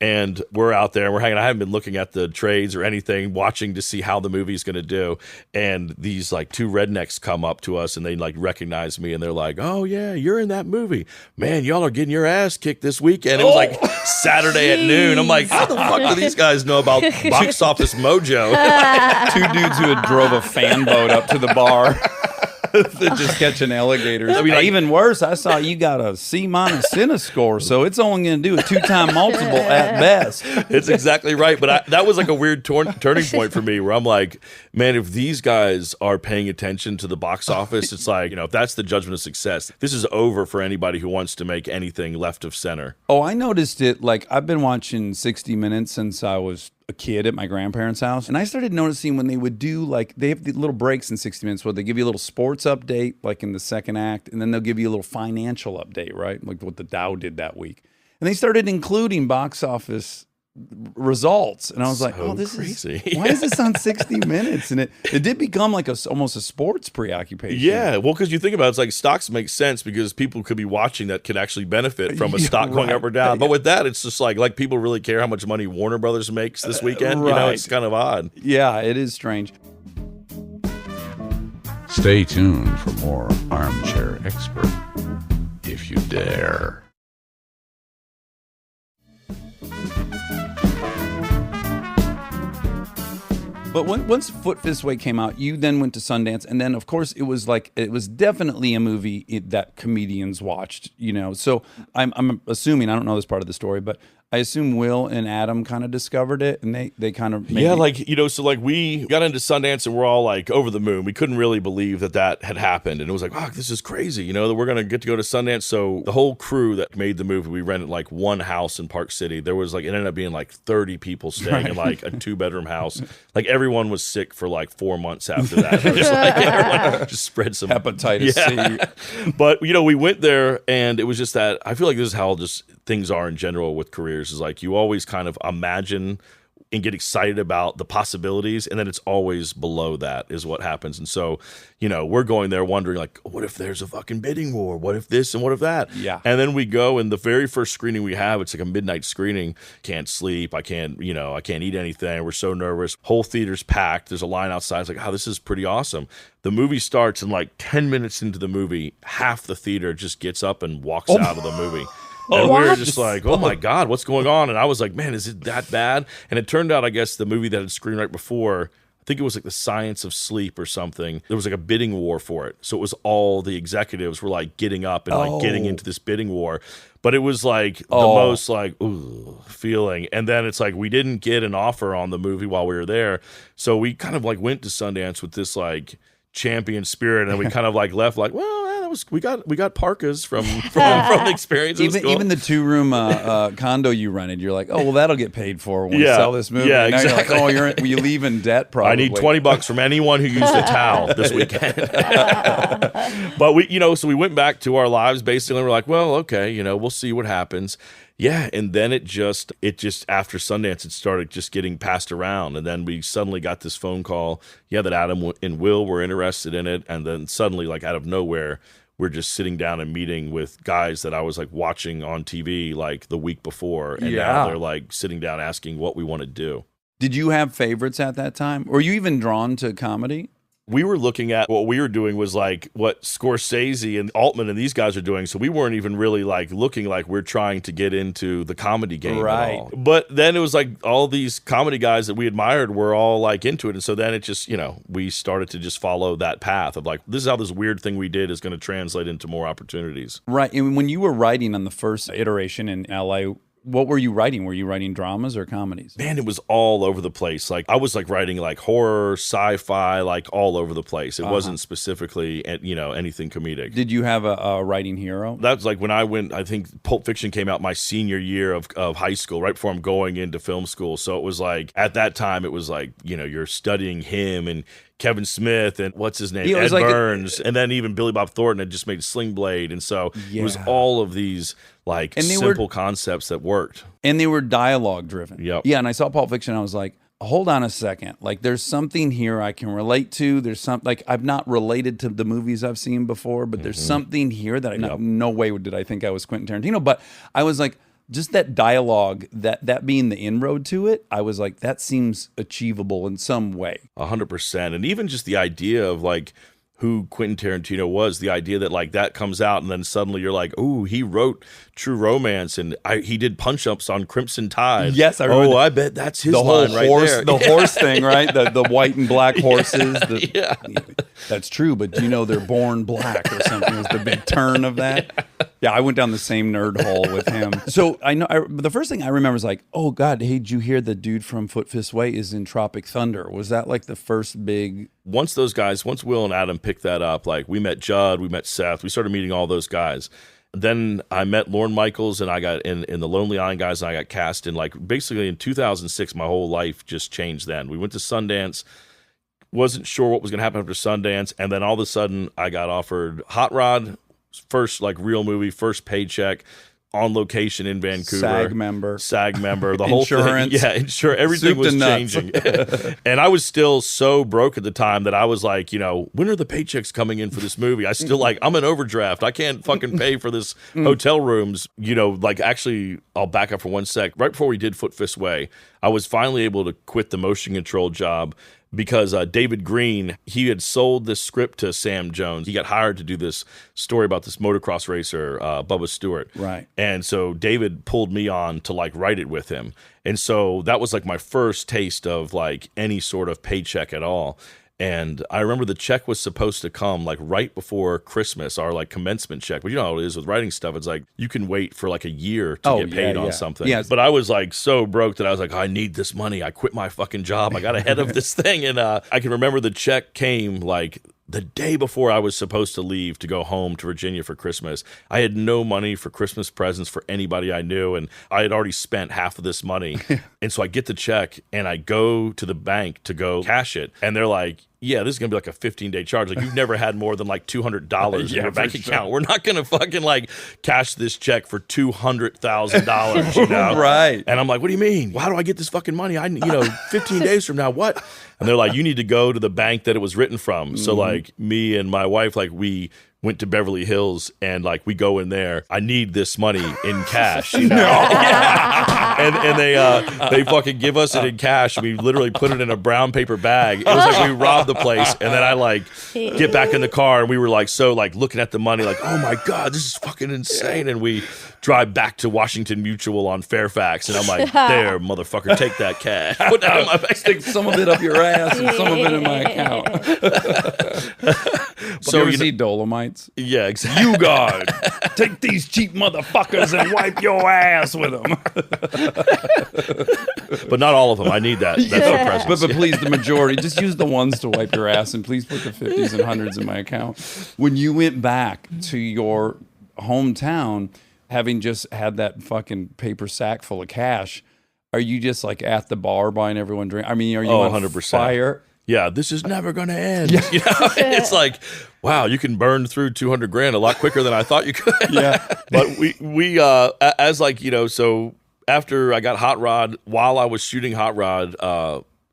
And we're out there and we're hanging. I haven't been looking at the trades or anything, watching to see how the movie's going to do. And these like two rednecks come up to us and they like recognize me, and they're like, "Oh yeah, you're in that movie, man. Y'all are getting your ass kicked this weekend." It was like Saturday at noon. I'm like, how the fuck do these guys know about Box Office Mojo? Two dudes who had drove a fan boat up to the bar. Just catching alligators. I mean, even worse, I saw you got a C- Cine score, so it's only going to do a 2-time multiple at best. It's exactly right. But that was like a weird turning point for me, where I'm like, man, if these guys are paying attention to the box office, it's like, you know, if that's the judgment of success, this is over for anybody who wants to make anything left of center. Oh, I noticed it. Like, I've been watching 60 Minutes since I was a kid at my grandparents' house, and I started noticing when they would do, like, they have the little breaks in 60 Minutes where they give you a little sports update, like in the second act, and then they'll give you a little financial update, right? Like what the Dow did that week. And they started including box office results, and I was like, "Oh, this crazy. is why is this on 60 Minutes?" And it did become like almost a sports preoccupation. Yeah, well, because you think about it, it's like stocks make sense because people could be watching that could actually benefit from a stock going up or down. But with that, it's just like people really care how much money Warner Brothers makes this weekend. You know, it's kind of odd. Yeah, it is strange. Stay tuned for more Armchair Expert, if you dare. But once Foot Fist Way came out, you then went to Sundance, and then of course it was definitely a movie that comedians watched, you know. So I'm assuming, I don't know this part of the story, but I assume Will and Adam kind of discovered it, and they kind of Yeah, like, so like we got into Sundance and we're all like over the moon. We couldn't really believe that had happened. And it was like, wow, this is crazy, that we're going to get to go to Sundance. So the whole crew that made the movie, we rented like one house in Park City. There was like, it ended up being like 30 people staying in like a 2-bedroom house. Like everyone was sick for like 4 months after that. It was like everyone just spread some hepatitis C. But, we went there and it was just that, I feel like this is how just things are in general with careers, is like you always kind of imagine and get excited about the possibilities, and then it's always below that is what happens. And so, we're going there wondering like, what if there's a fucking bidding war? What if this and what if that? Yeah. And then we go, and the very first screening we have, it's like a midnight screening. Can't sleep. I can't eat anything. We're so nervous. Whole theater's packed. There's a line outside. It's like, oh, this is pretty awesome. The movie starts, and like 10 minutes into the movie, half the theater just gets up and walks out of the movie. And we were just like, oh my God, what's going on? And I was like, man, is it that bad? And it turned out, I guess, the movie that had screened right before, I think it was like The Science of Sleep or something. There was like a bidding war for it. So it was all the executives were like getting up and like getting into this bidding war. But it was like the most like, ooh, feeling. And then it's like, we didn't get an offer on the movie while we were there. So we kind of like went to Sundance with this like champion spirit. And we kind of like left like, well, we got parkas from the experience. Even the 2-room condo you rented, you're like, oh well, that'll get paid for when we sell this movie. Yeah, and now exactly. You're like, you leave in debt probably. I need $20 from anyone who used a towel this weekend. But we, so we went back to our lives basically. And we're like, well, okay, we'll see what happens. Yeah, and then it just after Sundance, it started just getting passed around, and then we suddenly got this phone call, that Adam and Will were interested in it, and then suddenly, like out of nowhere, we're just sitting down and meeting with guys that I was like watching on TV like the week before, and now they're like sitting down asking what we want to do. Did you have favorites at that time? Were you even drawn to comedy? We were looking at what we were doing was like what Scorsese and Altman and these guys are doing. So we weren't even really like looking like we're trying to get into the comedy game at all. But then it was like all these comedy guys that we admired were all like into it. And so then it just, we started to just follow that path of like, this is how this weird thing we did is going to translate into more opportunities. Right. And when you were writing on the first iteration in LA, what were you writing? Were you writing dramas or comedies? Man, it was all over the place. Like I was like writing like horror, sci-fi, like all over the place. It wasn't specifically, anything comedic. Did you have a writing hero? That was like when I went, I think Pulp Fiction came out my senior year of high school, right before I'm going into film school. So it was like, at that time, it was like, you're studying him and Kevin Smith and what's his name, Ed Burns, and then even Billy Bob Thornton had just made Sling Blade. And so it was all of these like simple concepts that worked. And they were dialogue driven. Yep. Yeah, and I saw Pulp Fiction, I was like, hold on a second. Like there's something here I can relate to. There's something, like I've not related to the movies I've seen before, but there's something here that no way did I think I was Quentin Tarantino. But I was like, just that dialogue, that being the inroad to it, I was like, that seems achievable in some way. 100%. And even just the idea of like who Quentin Tarantino was, the idea that like that comes out and then suddenly you're like, oh, he wrote True Romance and he did punch-ups on Crimson Tide. Yes, I remember. I bet that's his the line whole right horse, there. The horse thing, right? The white and black horses. That's true, but do you know they're born black or something? Was the big turn of that? Yeah, I went down the same nerd hole with him. So I know the first thing I remember is like, oh God, hey, did you hear the dude from Foot Fist Way is in Tropic Thunder? Was that like the first big? Once Will and Adam picked that up, like we met Judd, we met Seth, we started meeting all those guys. Then I met Lorne Michaels and I got in the Lonely Island guys and I got cast in like basically in 2006, my whole life just changed then. We went to Sundance, wasn't sure what was going to happen after Sundance. And then all of a sudden I got offered Hot Rod, first like real movie, first paycheck, on location in Vancouver. SAG member, the whole thing. Yeah, everything was changing. And I was still so broke at the time that I was like, when are the paychecks coming in for this movie? I still like, I'm in overdraft. I can't fucking pay for this hotel rooms. Like actually, I'll back up for 1 sec. Right before we did Foot Fist Way, I was finally able to quit the motion control job because David Green, he had sold this script to Sam Jones. He got hired to do this story about this motocross racer, Bubba Stewart. Right. And so David pulled me on to like write it with him. And so that was like my first taste of like any sort of paycheck at all. And I remember the check was supposed to come like right before Christmas, our like commencement check. But you know how it is with writing stuff. It's like you can wait for like a year to get paid on something. Yes. But I was like so broke that I was like, I need this money. I quit my fucking job. I got ahead of this thing. And I can remember the check came like the day before I was supposed to leave to go home to Virginia for Christmas. I had no money for Christmas presents for anybody I knew, and I had already spent half of this money. And so I get the check, and I go to the bank to go cash it, and they're like, yeah, this is going to be like a 15-day charge. Like, you've never had more than like $200 in your bank account. We're not going to fucking like cash this check for $200,000, you know? Right. And I'm like, what do you mean? Well, how do I get this fucking money? 15 days from now, what? And they're like, you need to go to the bank that it was written from. So like me and my wife, like we went to Beverly Hills and like we go in there. I need this money in cash. You know? And they fucking give us it in cash. We literally put it in a brown paper bag. It was like we robbed the place. And then I like get back in the car and we were like so like looking at the money like, oh my God, this is fucking insane. And we drive back to Washington Mutual on Fairfax. And I'm like, there, motherfucker, take that cash. Put that in my bag. Stick some of it up your ass and some of it in my account. So you ever see Dolomites? Yeah, exactly. You guys, take these cheap motherfuckers and wipe your ass with them. But not all of them. I need that. That's our presence. But please, the majority, just use the ones to wipe your ass, and please put the 50s and 100s in my account. When you went back to your hometown, having just had that fucking paper sack full of cash, are you just like at the bar buying everyone drink? I mean, are you on 100%. fire? Yeah, this is never going to end. You know, it's like, wow, you can burn through $200,000 a lot quicker than I thought you could. Yeah. But we as like, you know, so after I got Hot Rod, while I was shooting Hot Rod,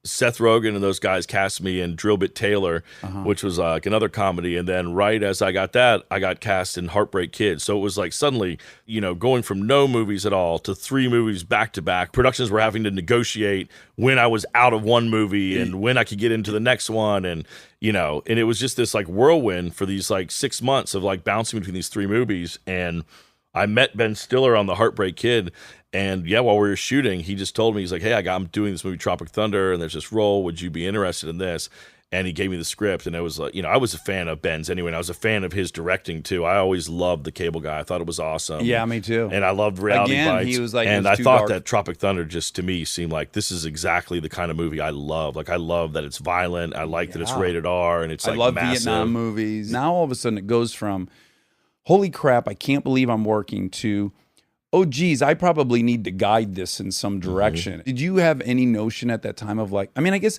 Seth Rogen and those guys cast me in Drillbit Taylor, which was like another comedy. And then right as I got that, I got cast in Heartbreak Kid. So it was like suddenly, you know, going from no movies at all to 3 movies back to back. Productions were having to negotiate when I was out of one movie and when I could get into the next one. And, you know, and it was just this like whirlwind for these like 6 months of like bouncing between these 3 movies. And I met Ben Stiller on the Heartbreak Kid. And yeah, while we were shooting, he just told me, he's like, hey, I'm doing this movie Tropic Thunder, and there's this role. Would you be interested in this? And he gave me the script, and it was like, you know, I was a fan of Ben's anyway, and I was a fan of his directing too. I always loved The Cable Guy. I thought it was awesome. Yeah, me too. And I loved Reality Again, Bites. he was like, and it was I too thought dark. that Tropic Thunder just to me seemed like this is exactly the kind of movie I love. Like I love that it's violent. I like that it's rated R, and it's like I love massive. Vietnam movies. Now all of a sudden it goes from, holy crap, I can't believe I'm working, to, oh, geez, I probably need to guide this in some direction. Did you have any notion at that time of like, I mean, I guess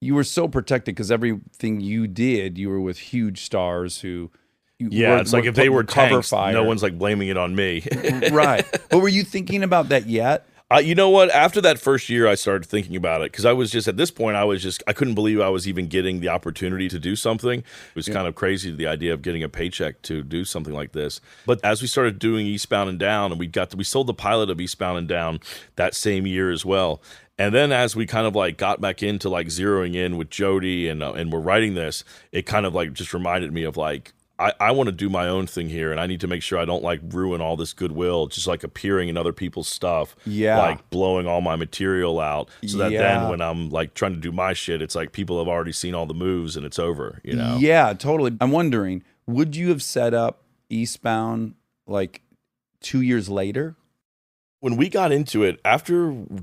you were so protected because everything you did, you were with huge stars who, It's like if they were cover tanks, fire. no one's like blaming it on me. Right. But were you thinking about that yet? You know what? After that first year, I started thinking about it because I was just, at this point, I couldn't believe I was even getting the opportunity to do something. It was kind of crazy, the idea of getting a paycheck to do something like this. But as we started doing Eastbound and Down, and we sold the pilot of Eastbound and Down that same year as well. And then as we kind of like got back into like zeroing in with Jody and we're writing this, it kind of like just reminded me of like, I want to do my own thing here, and I need to make sure I don't like ruin all this goodwill, just like appearing in other people's stuff, like blowing all my material out, so that then when I'm like trying to do my shit, it's like people have already seen all the moves and it's over, you know? Yeah, totally. I'm wondering, would you have set up Eastbound like 2 years later? When we got into it,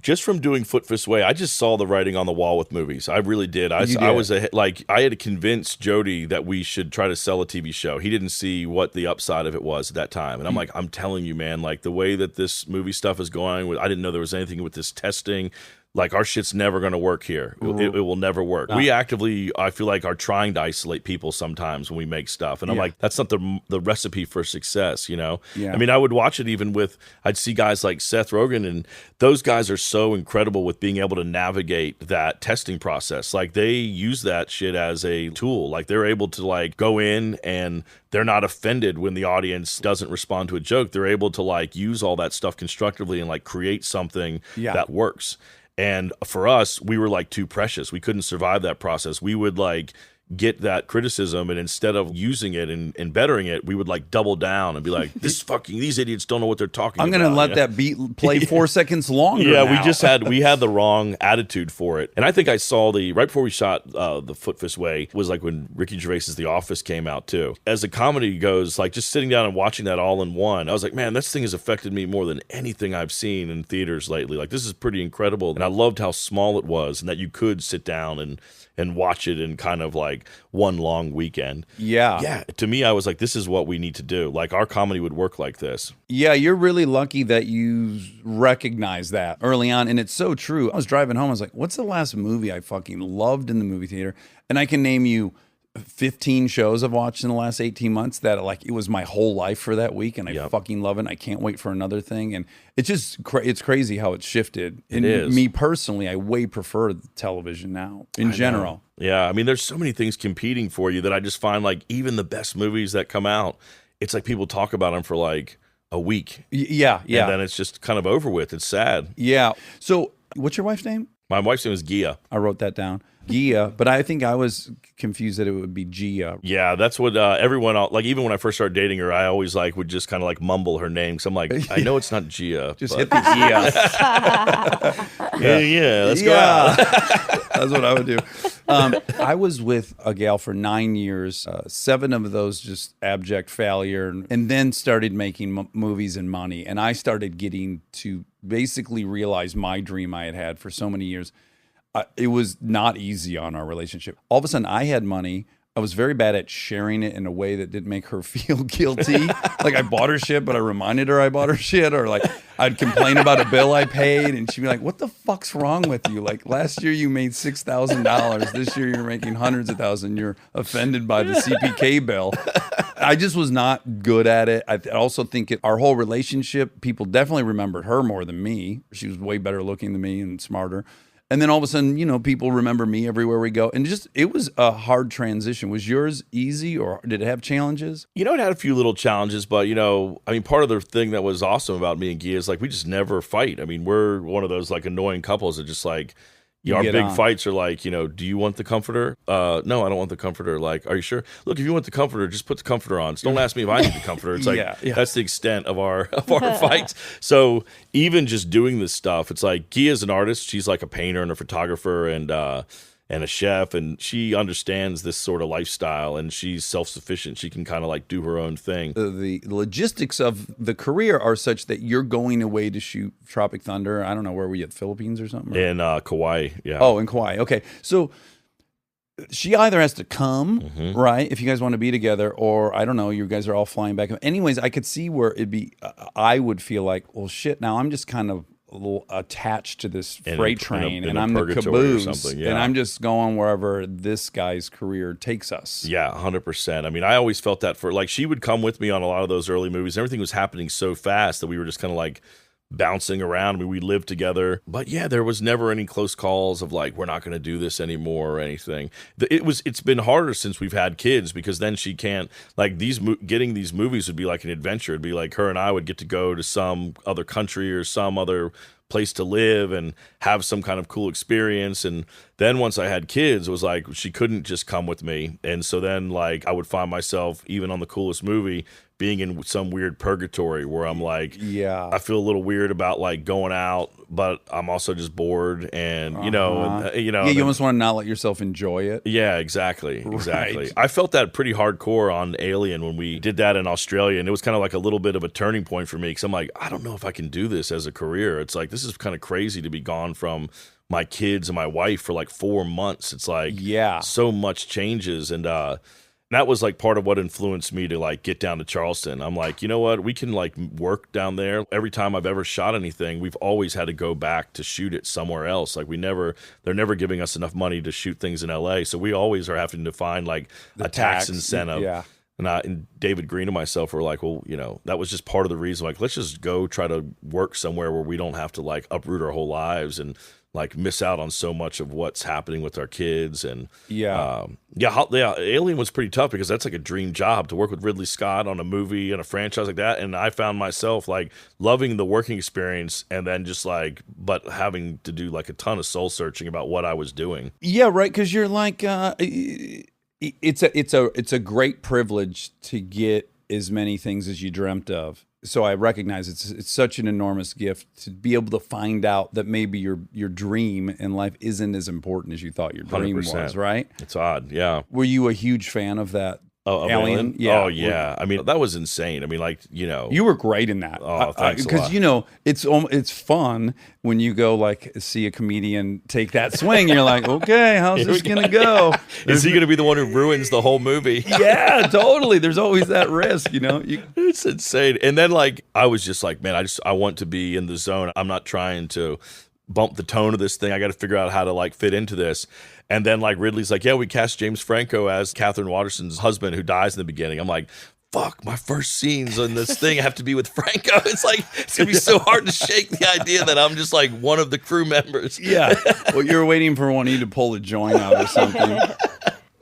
just from doing Foot Fist Way, I just saw the writing on the wall with movies. I really did. I had to convince Jody that we should try to sell a TV show. He didn't see what the upside of it was at that time. And I'm like, I'm telling you, man, like the way that this movie stuff is going, I didn't know there was anything with this testing. Like, our shit's never going to work here. It will never work. We actively, I feel like, are trying to isolate people sometimes when we make stuff. And I'm like, that's not the recipe for success, you know? Yeah. I mean, I would watch it even I'd see guys like Seth Rogen, and those guys are so incredible with being able to navigate that testing process. Like, they use that shit as a tool. Like, they're able to, like, go in and they're not offended when the audience doesn't respond to a joke. They're able to, like, use all that stuff constructively and, like, create something that works. And for us, we were like too precious. We couldn't survive that process. We would like get that criticism, and instead of using it and bettering it, we would like double down and be like, these idiots don't know what they're talking I'm about. going to let that beat play 4 seconds longer. Yeah, now. we had the wrong attitude for it. And I think I saw right before we shot the Foot Fist Way was like when Ricky Gervais's The Office came out too. As the comedy goes, like just sitting down and watching that all in one, I was like, man, this thing has affected me more than anything I've seen in theaters lately. Like this is pretty incredible. And I loved how small it was and that you could sit down and watch it in kind of like one long weekend. Yeah. To me, I was like, this is what we need to do. Like our comedy would work like this. Yeah, you're really lucky that you recognize that early on. And it's so true. I was driving home. I was like, what's the last movie I fucking loved in the movie theater? And I can name you 15 shows I've watched in the last 18 months that like it was my whole life for that week, and I fucking love it. And I can't wait for another thing. And it's just it's crazy how it's shifted. And it is. Me personally, I way prefer television now in general. Yeah, I mean, there's so many things competing for you that I just find like even the best movies that come out, it's like people talk about them for like a week. Yeah. And then it's just kind of over with. It's sad. Yeah. So what's your wife's name? My wife's name is Gia. I wrote that down. Gia, but I think I was confused that it would be Gia. Yeah, that's what everyone, like even when I first started dating her, I always like would just kind of like mumble her name because I'm like, I know it's not Gia. Just but hit the Gia. let's go out. That's what I would do. I was with a gal for 9 years, 7 of those just abject failure, and then started making movies and money. And I started getting to basically realize my dream I had had for so many years. It was not easy on our relationship. All of a sudden, I had money. I was very bad at sharing it in a way that didn't make her feel guilty. Like I bought her shit, but I reminded her I bought her shit. Or like I'd complain about a bill I paid, and she'd be like, "What the fuck's wrong with you? Like last year you made $6,000. This year you're making hundreds of thousands. You're offended by the CPK bill." I just was not good at it. I also think our whole relationship, people definitely remembered her more than me. She was way better looking than me and smarter. And then all of a sudden, people remember me everywhere we go. And it was a hard transition. Was yours easy, or did it have challenges? It had a few little challenges, but, part of the thing that was awesome about me and Gia is like, we just never fight. I mean, we're one of those like annoying couples that just like, our big fights are like, do you want the comforter? No, I don't want the comforter. Like, are you sure? Look, if you want the comforter, just put the comforter on. So don't ask me if I need the comforter. It's like, that's the extent of our fights. So even just doing this stuff, it's like Gia's an artist. She's like a painter and a photographer and a chef, and she understands this sort of lifestyle, and she's self-sufficient. She can kind of like do her own thing. The logistics of the career are such that you're going away to shoot Tropic Thunder. I don't know, where were you, at Philippines or something? In Kauai, yeah. Oh, in Kauai. Okay. So she either has to come, right, if you guys want to be together, or I don't know, you guys are all flying back. Anyways, I could see where it'd be, I would feel like, well, shit, now I'm just kind of a little attached to this freight train, and I'm the caboose, and I'm just going wherever this guy's career takes us. Yeah, 100%. I mean, I always felt that for like she would come with me on a lot of those early movies. Everything was happening so fast that we were just kind of like bouncing around. I mean, we lived together, but yeah, there was never any close calls of like, we're not going to do this anymore or anything. It's been harder since we've had kids, because then she can't like getting these movies would be like an adventure. It'd be like her and I would get to go to some other country or some other place to live and have some kind of cool experience. And then once I had kids, it was like she couldn't just come with me. And so then like I would find myself even on the coolest movie being in some weird purgatory where I'm like, I feel a little weird about like going out, but I'm also just bored, and you almost want to not let yourself enjoy it. Yeah, exactly. Right. I felt that pretty hardcore on Alien when we did that in Australia, and it was kind of like a little bit of a turning point for me, because I'm like, I don't know if I can do this as a career. It's like, this is kind of crazy to be gone from my kids and my wife for like 4 months. It's like, so much changes, and that was like part of what influenced me to like get down to Charleston. I'm like, you know what? We can like work down there. Every time I've ever shot anything, we've always had to go back to shoot it somewhere else. Like they're never giving us enough money to shoot things in LA. So we always are having to find like a tax incentive. Yeah. And David Green and myself were like, well, that was just part of the reason. Like, let's just go try to work somewhere where we don't have to like uproot our whole lives and like miss out on so much of what's happening with our kids. And Alien was pretty tough, because that's like a dream job to work with Ridley Scott on a movie and a franchise like that. And I found myself like loving the working experience, and then just like, but having to do like a ton of soul searching about what I was doing. Yeah, right. Because you're like, It's a great privilege to get as many things as you dreamt of. So I recognize it's such an enormous gift to be able to find out that maybe your dream in life isn't as important as you thought your dream 100%. was, right? It's odd, yeah. Were you a huge fan of that? Of Alien? Oh, yeah. I mean, that was insane. I mean, like, you know. You were great in that. Oh, thanks a Because lot. you know it's fun when you go like see a comedian take that swing. You're like, okay, how's this gonna go? Is he going to be the one who ruins the whole movie? Yeah, totally. There's always that risk, you know. It's insane. And then, like, I was just like, man, I want to be in the zone. I'm not trying to bump the tone of this thing. I got to figure out how to like fit into this. And then like Ridley's like, yeah, we cast James Franco as Catherine Waterston's husband who dies in the beginning. I'm like, fuck, my first scenes in this thing have to be with Franco. It's like, it's going to be so hard to shake the idea that I'm just like one of the crew members. Yeah. Well, you're waiting for one of you to pull a joint out or something.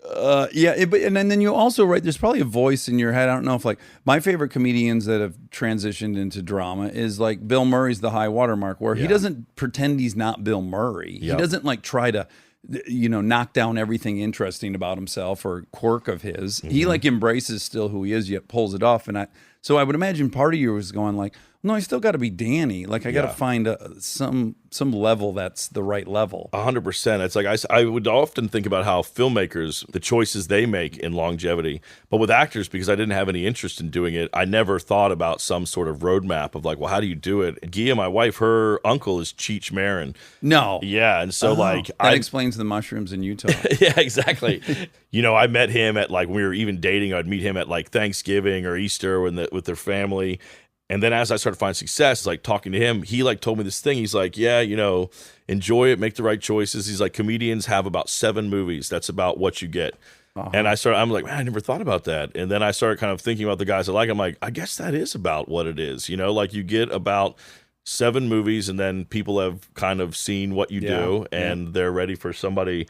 And then you also, right, there's probably a voice in your head. I don't know if like my favorite comedians that have transitioned into drama is like Bill Murray's The High Watermark, where he doesn't pretend he's not Bill Murray. He doesn't like try to, you know, knock down everything interesting about himself or quirk of his. He like embraces still who he is, yet pulls it off. So I would imagine part of you was going like, no, I still got to be Danny. Like I got to find some level that's the right level. 100%. It's like I would often think about how filmmakers, the choices they make in longevity, but with actors, because I didn't have any interest in doing it, I never thought about some sort of roadmap of like, well, how do you do it? Gia, my wife, her uncle is Cheech Marin. No. Yeah, and so like that explains the mushrooms in Utah. Yeah, exactly. You know, I met him at like when we were even dating. I'd meet him at like Thanksgiving or Easter with their family. And then as I started finding success, like talking to him, he like told me this thing. He's like, yeah, you know, enjoy it, make the right choices. He's like, comedians have about 7 movies. That's about what you get. And I'm like, man, I never thought about that. And then I started kind of thinking about the guys I like. I'm like, I guess that is about what it is. You know, like you get about 7 movies and then people have kind of seen what you do and they're ready for somebody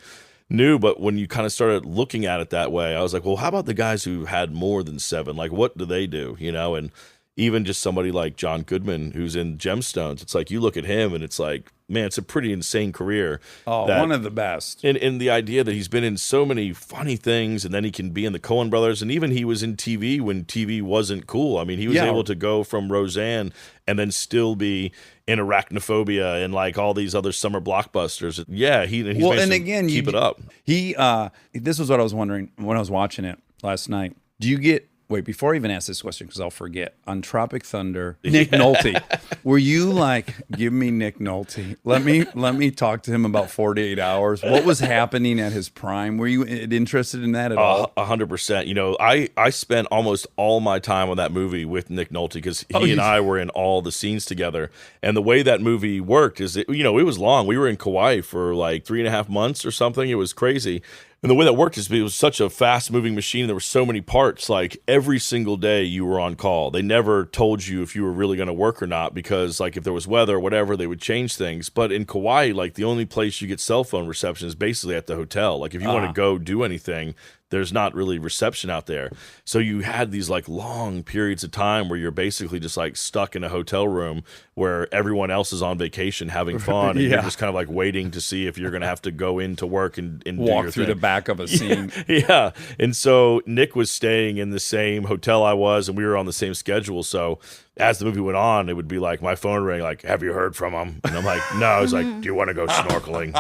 new. But when you kind of started looking at it that way, I was like, well, how about the guys who had more than 7? Like, what do they do? You know, and even just somebody like John Goodman, who's in Gemstones, it's like you look at him and it's like, man, it's a pretty insane career. Oh, one of the best. And the idea that he's been in so many funny things, and then he can be in the Coen brothers, and even he was in TV when TV wasn't cool. I mean, he was able to go from Roseanne and then still be in Arachnophobia and like all these other summer blockbusters. Yeah, he's keep it up. This was what I was wondering when I was watching it last night. Do you get... Wait, before I even ask this question, because I'll forget. On Tropic Thunder, Nick Nolte. Were you like, give me Nick Nolte? Let me talk to him about 48 Hours. What was happening at his prime? Were you interested in that at all? 100%. You know, I spent almost all my time on that movie with Nick Nolte because he and I were in all the scenes together. And the way that movie worked is, it was long. We were in Kauai for like 3.5 months or something. It was crazy. And the way that worked is it was such a fast-moving machine. There were so many parts. Like, every single day you were on call. They never told you if you were really going to work or not because, like, if there was weather or whatever, they would change things. But in Kauai, like, the only place you get cell phone reception is basically at the hotel. Like, if you want to go do anything, there's not really reception out there. So you had these, like, long periods of time where you're basically just, like, stuck in a hotel room where everyone else is on vacation having fun. And you're just kind of, like, waiting to see if you're going to have to go into work and do walk your through thing. the back of a scene. Yeah. And so Nick was staying in the same hotel I was, and we were on the same schedule. So as the movie went on, it would be like my phone rang, like, have you heard from him? And I'm like, no. I was like, do you want to go snorkeling?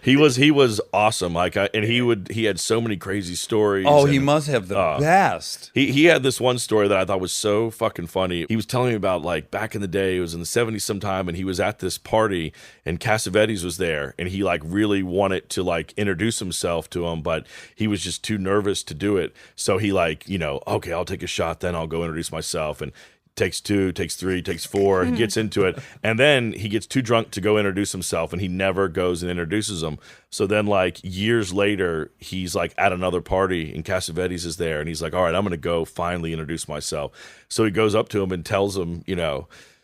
He was awesome. Like, he had so many crazy stories. Oh, he must have the best. He had this one story that I thought was so fucking funny. He was telling me about, like, back in the day, it was in the 70s sometime, and he was at this party, and Cassavetes was there, and he, like, really wanted to, like, introduce himself to him, but he was just too nervous to do it. So he, like, okay, I'll take a shot, then I'll go introduce myself. And takes 2, takes 3, takes 4, he gets into it, and then he gets too drunk to go introduce himself, and he never goes and introduces him. So then, like, years later, he's like at another party, and Cassavetes is there, and he's like, all right, I'm gonna go finally introduce myself. So he goes up to him and tells him,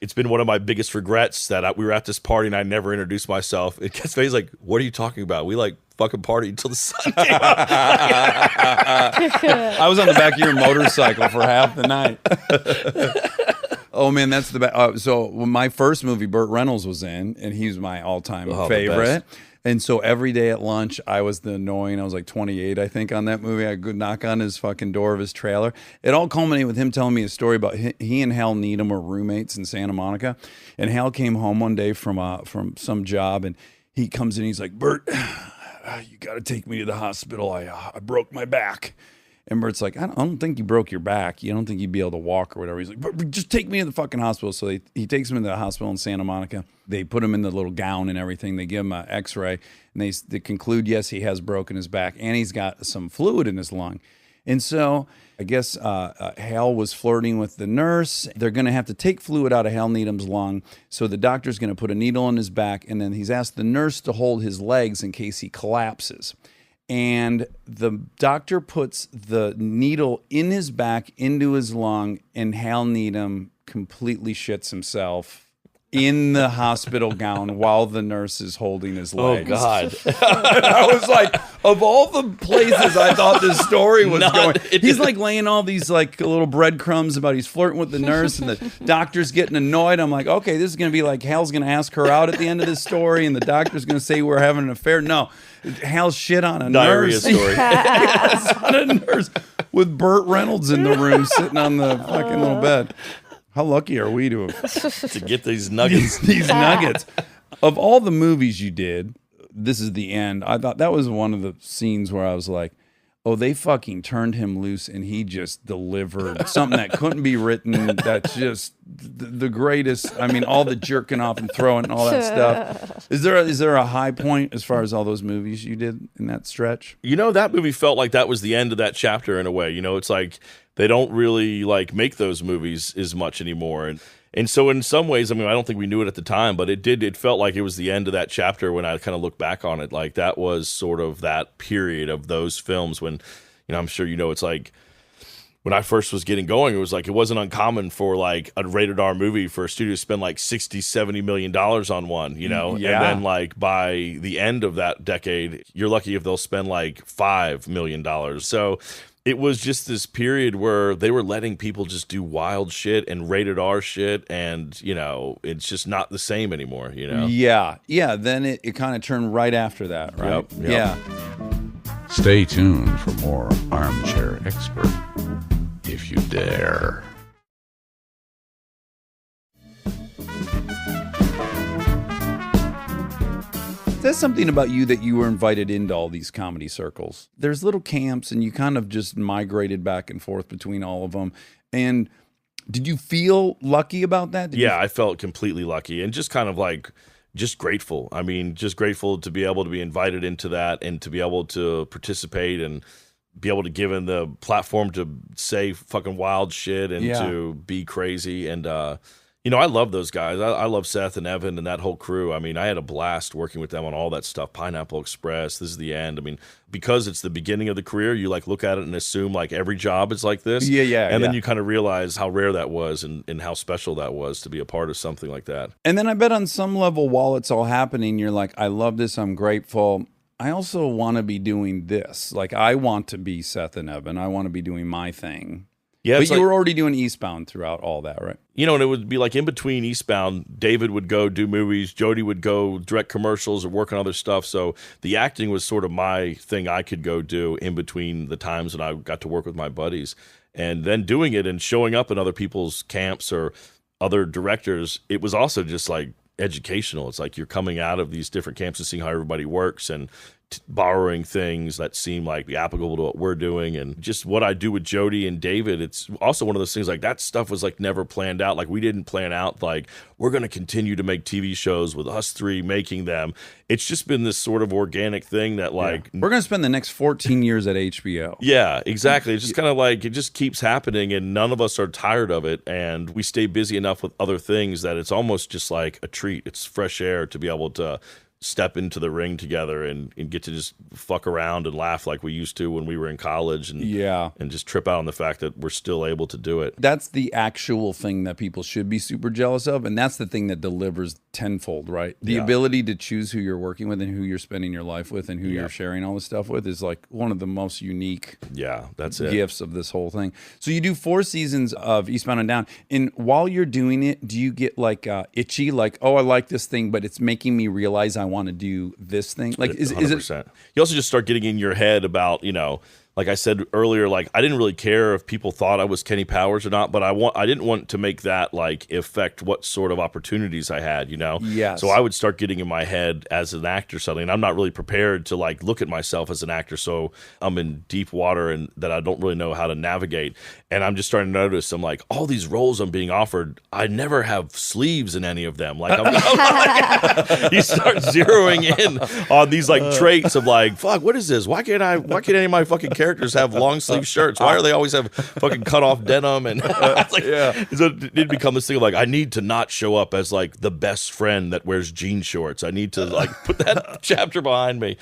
it's been one of my biggest regrets that we were at this party and I never introduced myself. And Cassavetes like, what are you talking about? We like fucking party until the sun came up. I was on the back of your motorcycle for half the night. Oh man, that's the best. So when my first movie, Burt Reynolds was in, and he's my all-time the favorite. And so every day at lunch, I was the annoying. I was like 28, I think, on that movie. I could knock on his fucking door of his trailer. It all culminated with him telling me a story about he and Hal Needham were roommates in Santa Monica, and Hal came home one day from some job, and he comes in. He's like, Bert, you got to take me to the hospital. I broke my back. And Bert's like, I don't think you broke your back. You don't think you'd be able to walk or whatever. He's like, but just take me to the fucking hospital. So he takes him into the hospital in Santa Monica. They put him in the little gown and everything. They give him an x-ray. And they conclude, yes, he has broken his back. And he's got some fluid in his lung. And so I guess Hal was flirting with the nurse. They're going to have to take fluid out of Hal Needham's lung. So the doctor's going to put a needle in his back. And then he's asked the nurse to hold his legs in case he collapses. And the doctor puts the needle in his back, into his lung, and Hal Needham completely shits himself in the hospital gown while the nurse is holding his legs. Oh, God. I was like, of all the places I thought this story was going, he's like laying all these like little breadcrumbs about he's flirting with the nurse and the doctor's getting annoyed. I'm like, okay, this is going to be like Hal's going to ask her out at the end of this story and the doctor's going to say we're having an affair. No, Hal's shit on a Diarrhea nurse. story. Yes, on a nurse with Burt Reynolds in the room sitting on the fucking little bed. How lucky are we to get these nuggets? these nuggets? Of all the movies you did, this is the end. I thought that was one of the scenes where I was like, oh, they fucking turned him loose and he just delivered something that couldn't be written. That's just the greatest. I mean, all the jerking off and throwing and all that stuff. Is there a high point as far as all those movies you did in that stretch? You know, that movie felt like that was the end of that chapter in a way. You know, it's like they don't really like make those movies as much anymore. And so in some ways, I mean, I don't think we knew it at the time, but it felt like it was the end of that chapter when I kind of look back on it. Like that was sort of that period of those films when, you know, I'm sure you know, it's like when I first was getting going, it was like it wasn't uncommon for like a rated R movie for a studio to spend like $60-70 million on one, you know? Yeah. And then like by the end of that decade, you're lucky if they'll spend like $5 million. So it was just this period where they were letting people just do wild shit and rated R shit. And, you know, it's just not the same anymore, you know? Yeah. Yeah. Then it kind of turned right after that, right? Yep. Yeah. Stay tuned for more Armchair Expert, if you dare. Says something about you that you were invited into all these comedy circles. There's little camps and you kind of just migrated back and forth between all of them. And did you feel lucky about that? I felt completely lucky and just kind of like just grateful. I mean, just grateful to be able to be invited into that and to be able to participate and be able to give in the platform to say fucking wild shit and to be crazy. And, you know, I love those guys. I love Seth and Evan and that whole crew. I mean, I had a blast working with them on all that stuff. Pineapple Express, This Is the End. I mean, because it's the beginning of the career, you like look at it and assume like every job is like this. And then you kind of realize how rare that was and how special that was to be a part of something like that. And then I bet on some level while it's all happening, you're like, I love this. I'm grateful. I also want to be doing this. Like, I want to be Seth and Evan. I want to be doing my thing. Yeah, but you were already doing Eastbound throughout all that, right? You know, and it would be like in between Eastbound, David would go do movies, Jody would go direct commercials or work on other stuff. So the acting was sort of my thing I could go do in between the times when I got to work with my buddies. And then doing it and showing up in other people's camps or other directors, it was also just like educational. It's like you're coming out of these different camps and seeing how everybody works and borrowing things that seem like applicable to what we're doing. And just what I do with Jody and David, it's also one of those things like that stuff was like never planned out. Like we didn't plan out like we're going to continue to make TV shows with us three making them. It's just been this sort of organic thing that like we're going to spend the next 14 years at HBO. Yeah, exactly. It's just kind of like it just keeps happening and none of us are tired of it. And we stay busy enough with other things that it's almost just like a treat. It's fresh air to be able to step into the ring together and get to just fuck around and laugh like we used to when we were in college and just trip out on the fact that we're still able to do it. That's the actual thing that people should be super jealous of, and that's the thing that delivers tenfold, right? The ability to choose who you're working with and who you're spending your life with and who you're sharing all this stuff with is like one of the most unique that's it. gifts of this whole thing. So you do 4 seasons of Eastbound and Down, and while you're doing it, do you get like itchy, like, oh, I like this thing, but it's making me realize I want to do this thing? Like, is it? You also just start getting in your head about, you know, like I said earlier, like I didn't really care if people thought I was Kenny Powers or not, but I didn't want to make that like affect what sort of opportunities I had, you know? Yes. So I would start getting in my head as an actor suddenly, and I'm not really prepared to like look at myself as an actor, so I'm in deep water and that I don't really know how to navigate. And I'm just starting to notice, I'm like, all these roles I'm being offered, I never have sleeves in any of them. Like, you start zeroing in on these like traits of like, fuck, what is this? Why can't any of my fucking characters have long sleeve shirts? Why do they always have fucking cut off denim? And it's like, so it become this thing of like, I need to not show up as like the best friend that wears jean shorts. I need to like put that chapter behind me.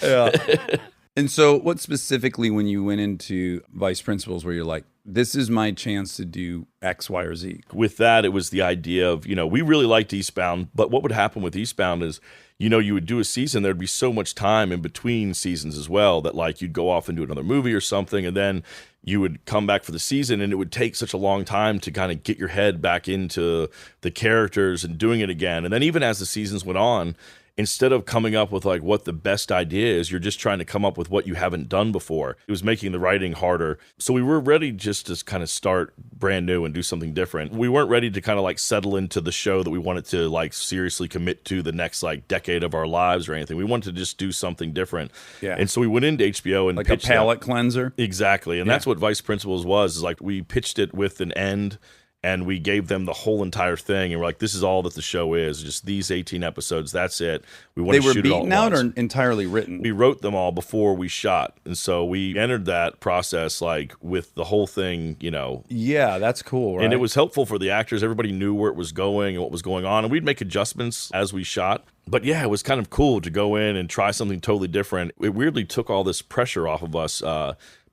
And so what specifically when you went into Vice Principals where you're like, this is my chance to do X, Y, or Z? With that, it was the idea of, you know, we really liked Eastbound, but what would happen with Eastbound is, you know, you would do a season, there'd be so much time in between seasons as well that like you'd go off and do another movie or something, and then you would come back for the season, and it would take such a long time to kind of get your head back into the characters and doing it again. And then even as the seasons went on, instead of coming up with like what the best idea is, you're just trying to come up with what you haven't done before. It was making the writing harder. So we were ready just to kind of start brand new and do something different. We weren't ready to kind of like settle into the show that we wanted to like seriously commit to the next like decade of our lives or anything. We wanted to just do something different. Yeah. And so we went into HBO and like a pitched palate cleanser? Exactly. And that's what Vice Principals was, is like we pitched it with an end. And we gave them the whole entire thing, and we're like, "This is all that the show is. Just these 18 episodes. That's it. We want to shoot it all at once." They were beaten out or entirely written? We wrote them all before we shot, and so we entered that process like with the whole thing, you know. Yeah, that's cool, right? And it was helpful for the actors. Everybody knew where it was going and what was going on, and we'd make adjustments as we shot. But yeah, it was kind of cool to go in and try something totally different. It weirdly took all this pressure off of us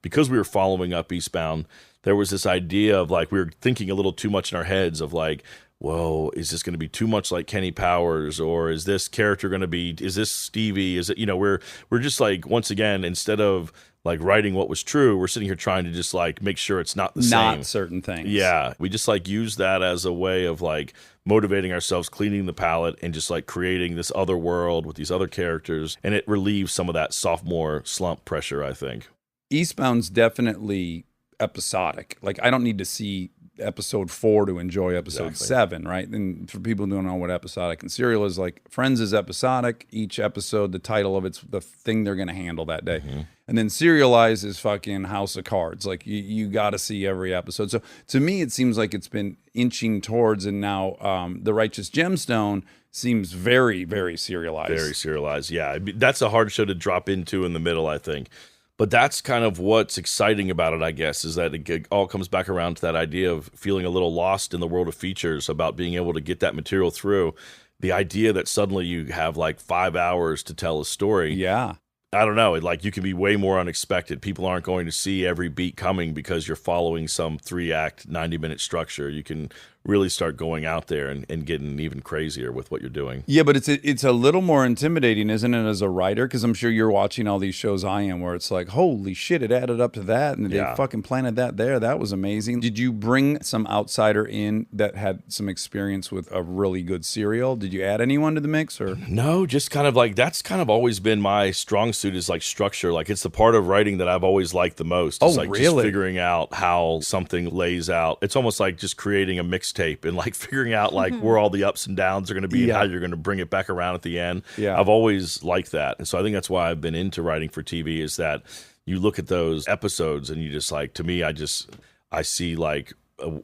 because we were following up Eastbound. There was this idea of like we were thinking a little too much in our heads of like, whoa, is this going to be too much like Kenny Powers, or is this character going to be? Is this Stevie? Is it, you know, we're just like, once again, instead of like writing what was true, we're sitting here trying to just like make sure it's not the same. Not certain things. Yeah, we just like use that as a way of like motivating ourselves, cleaning the palette, and just like creating this other world with these other characters, and it relieves some of that sophomore slump pressure, I think. Eastbound's definitely episodic. Like, I don't need to see episode 4 to enjoy episode 7, right? And for people who don't know what episodic and serial is, like Friends is episodic. Each episode, the title of it's the thing they're going to handle that day. Mm-hmm. And then serialized is fucking House of Cards. Like you got to see every episode. So to me, it seems like it's been inching towards, and now The Righteous Gemstone seems very, very serialized. Very serialized, yeah. That's a hard show to drop into in the middle, I think. But that's kind of what's exciting about it, I guess, is that it all comes back around to that idea of feeling a little lost in the world of features, about being able to get that material through. The idea that suddenly you have like 5 hours to tell a story. Yeah. I don't know. Like, you can be way more unexpected. People aren't going to see every beat coming because you're following some 3-act, 90-minute structure. You can really start going out there and getting even crazier with what you're doing. Yeah, but it's a little more intimidating, isn't it, as a writer? Because I'm sure you're watching all these shows I am where it's like, holy shit, it added up to that, and they fucking planted that there. That was amazing. Did you bring some outsider in that had some experience with a really good serial? Did you add anyone to the mix? Or no, just kind of like, that's kind of always been my strong suit, is like structure. Like, it's the part of writing that I've always liked the most. It's like really? Just figuring out how something lays out. It's almost like just creating a mixtape and like figuring out like where all the ups and downs are going to be and how you're going to bring it back around at the end. Yeah. I've always liked that. And so I think that's why I've been into writing for TV, is that you look at those episodes and you just like, to me, I see like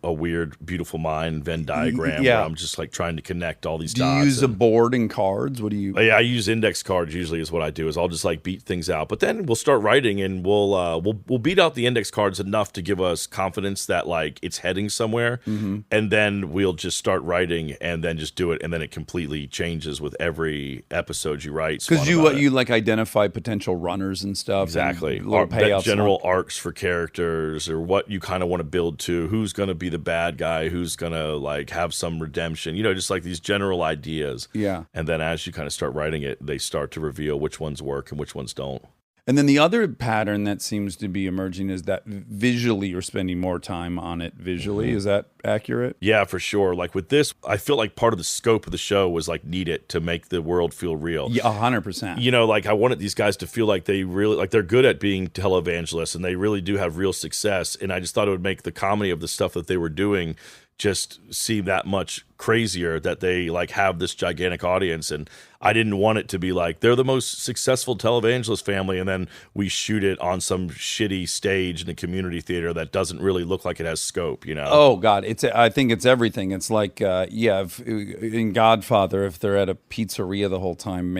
a weird, beautiful mind Venn diagram Yeah. where I'm just like trying to connect all these Do you dots. use a board and cards? What do you? Yeah, I use index cards usually is what I do. Is I'll just like beat things out, but then we'll start writing and we'll beat out the index cards enough to give us confidence that like it's heading somewhere, and then we'll just start writing and then just do it, and then it completely changes with every episode you write. Because you like identify potential runners and stuff. Exactly. And little payouts. General arcs for characters or what you kind of want to build to. Who's going to be the bad guy? Who's going to like have some redemption? You know, just like these general ideas. Yeah. And then as you kind of start writing it, they start to reveal which ones work and which ones don't. And then the other pattern that seems to be emerging is that visually you're spending more time on it visually. Is that accurate? Yeah, for sure. Like with this, I feel like part of the scope of the show was like need it to make the world feel real. Yeah, 100%. You know, like I wanted these guys to feel like they really, like they're good at being televangelists and they really do have real success. And I just thought it would make the comedy of the stuff that they were doing just seem that much crazier that they like have this gigantic audience. And I didn't want it to be like they're the most successful televangelist family and then we shoot it on some shitty stage in a community theater that doesn't really look like it has scope, you know? Oh God, I think it's everything. It's like in Godfather, if they're at a pizzeria the whole time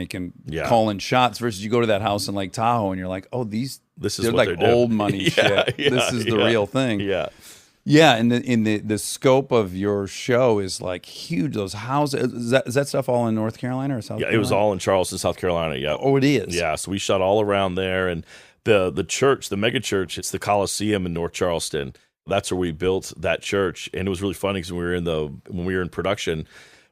calling shots, versus you go to that house in Lake Tahoe and you're like, oh, this is what like they're doing. old money shit. This is the real thing. Yeah. Yeah, and the scope of your show is like huge. Those houses, is that stuff all in North Carolina or South Carolina? Yeah, it was all in Charleston, South Carolina. Yeah. Oh, it is. Yeah, so we shot all around there, and the church, the mega church, it's the Coliseum in North Charleston. That's where we built that church, and it was really funny because when we were in production,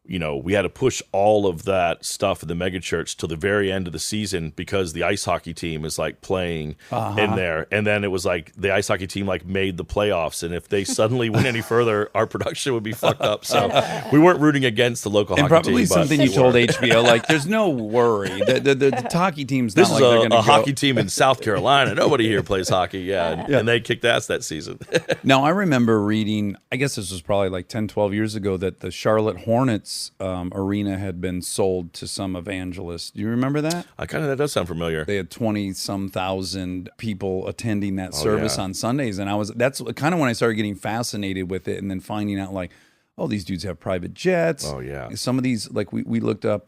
you know, we had to push all of that stuff in the mega church till the very end of the season because the ice hockey team is like playing in there. And then it was like the ice hockey team like made the playoffs. And if they suddenly went any further, our production would be fucked up. So we weren't rooting against the local And hockey team. probably something you told HBO, like, there's no worry. The hockey team's not This like is they're going to a hockey team in South Carolina. Nobody here plays hockey. Yeah. And they kicked ass that season. Now, I remember reading, I guess this was probably like 10, 12 years ago, that the Charlotte Hornets arena had been sold to some evangelists. Do you remember that? That does sound familiar. They had 20-some thousand people attending that service yeah. on Sundays. And that's kind of when I started getting fascinated with it and then finding out like, oh, these dudes have private jets. Oh, yeah. Some of these, like we looked up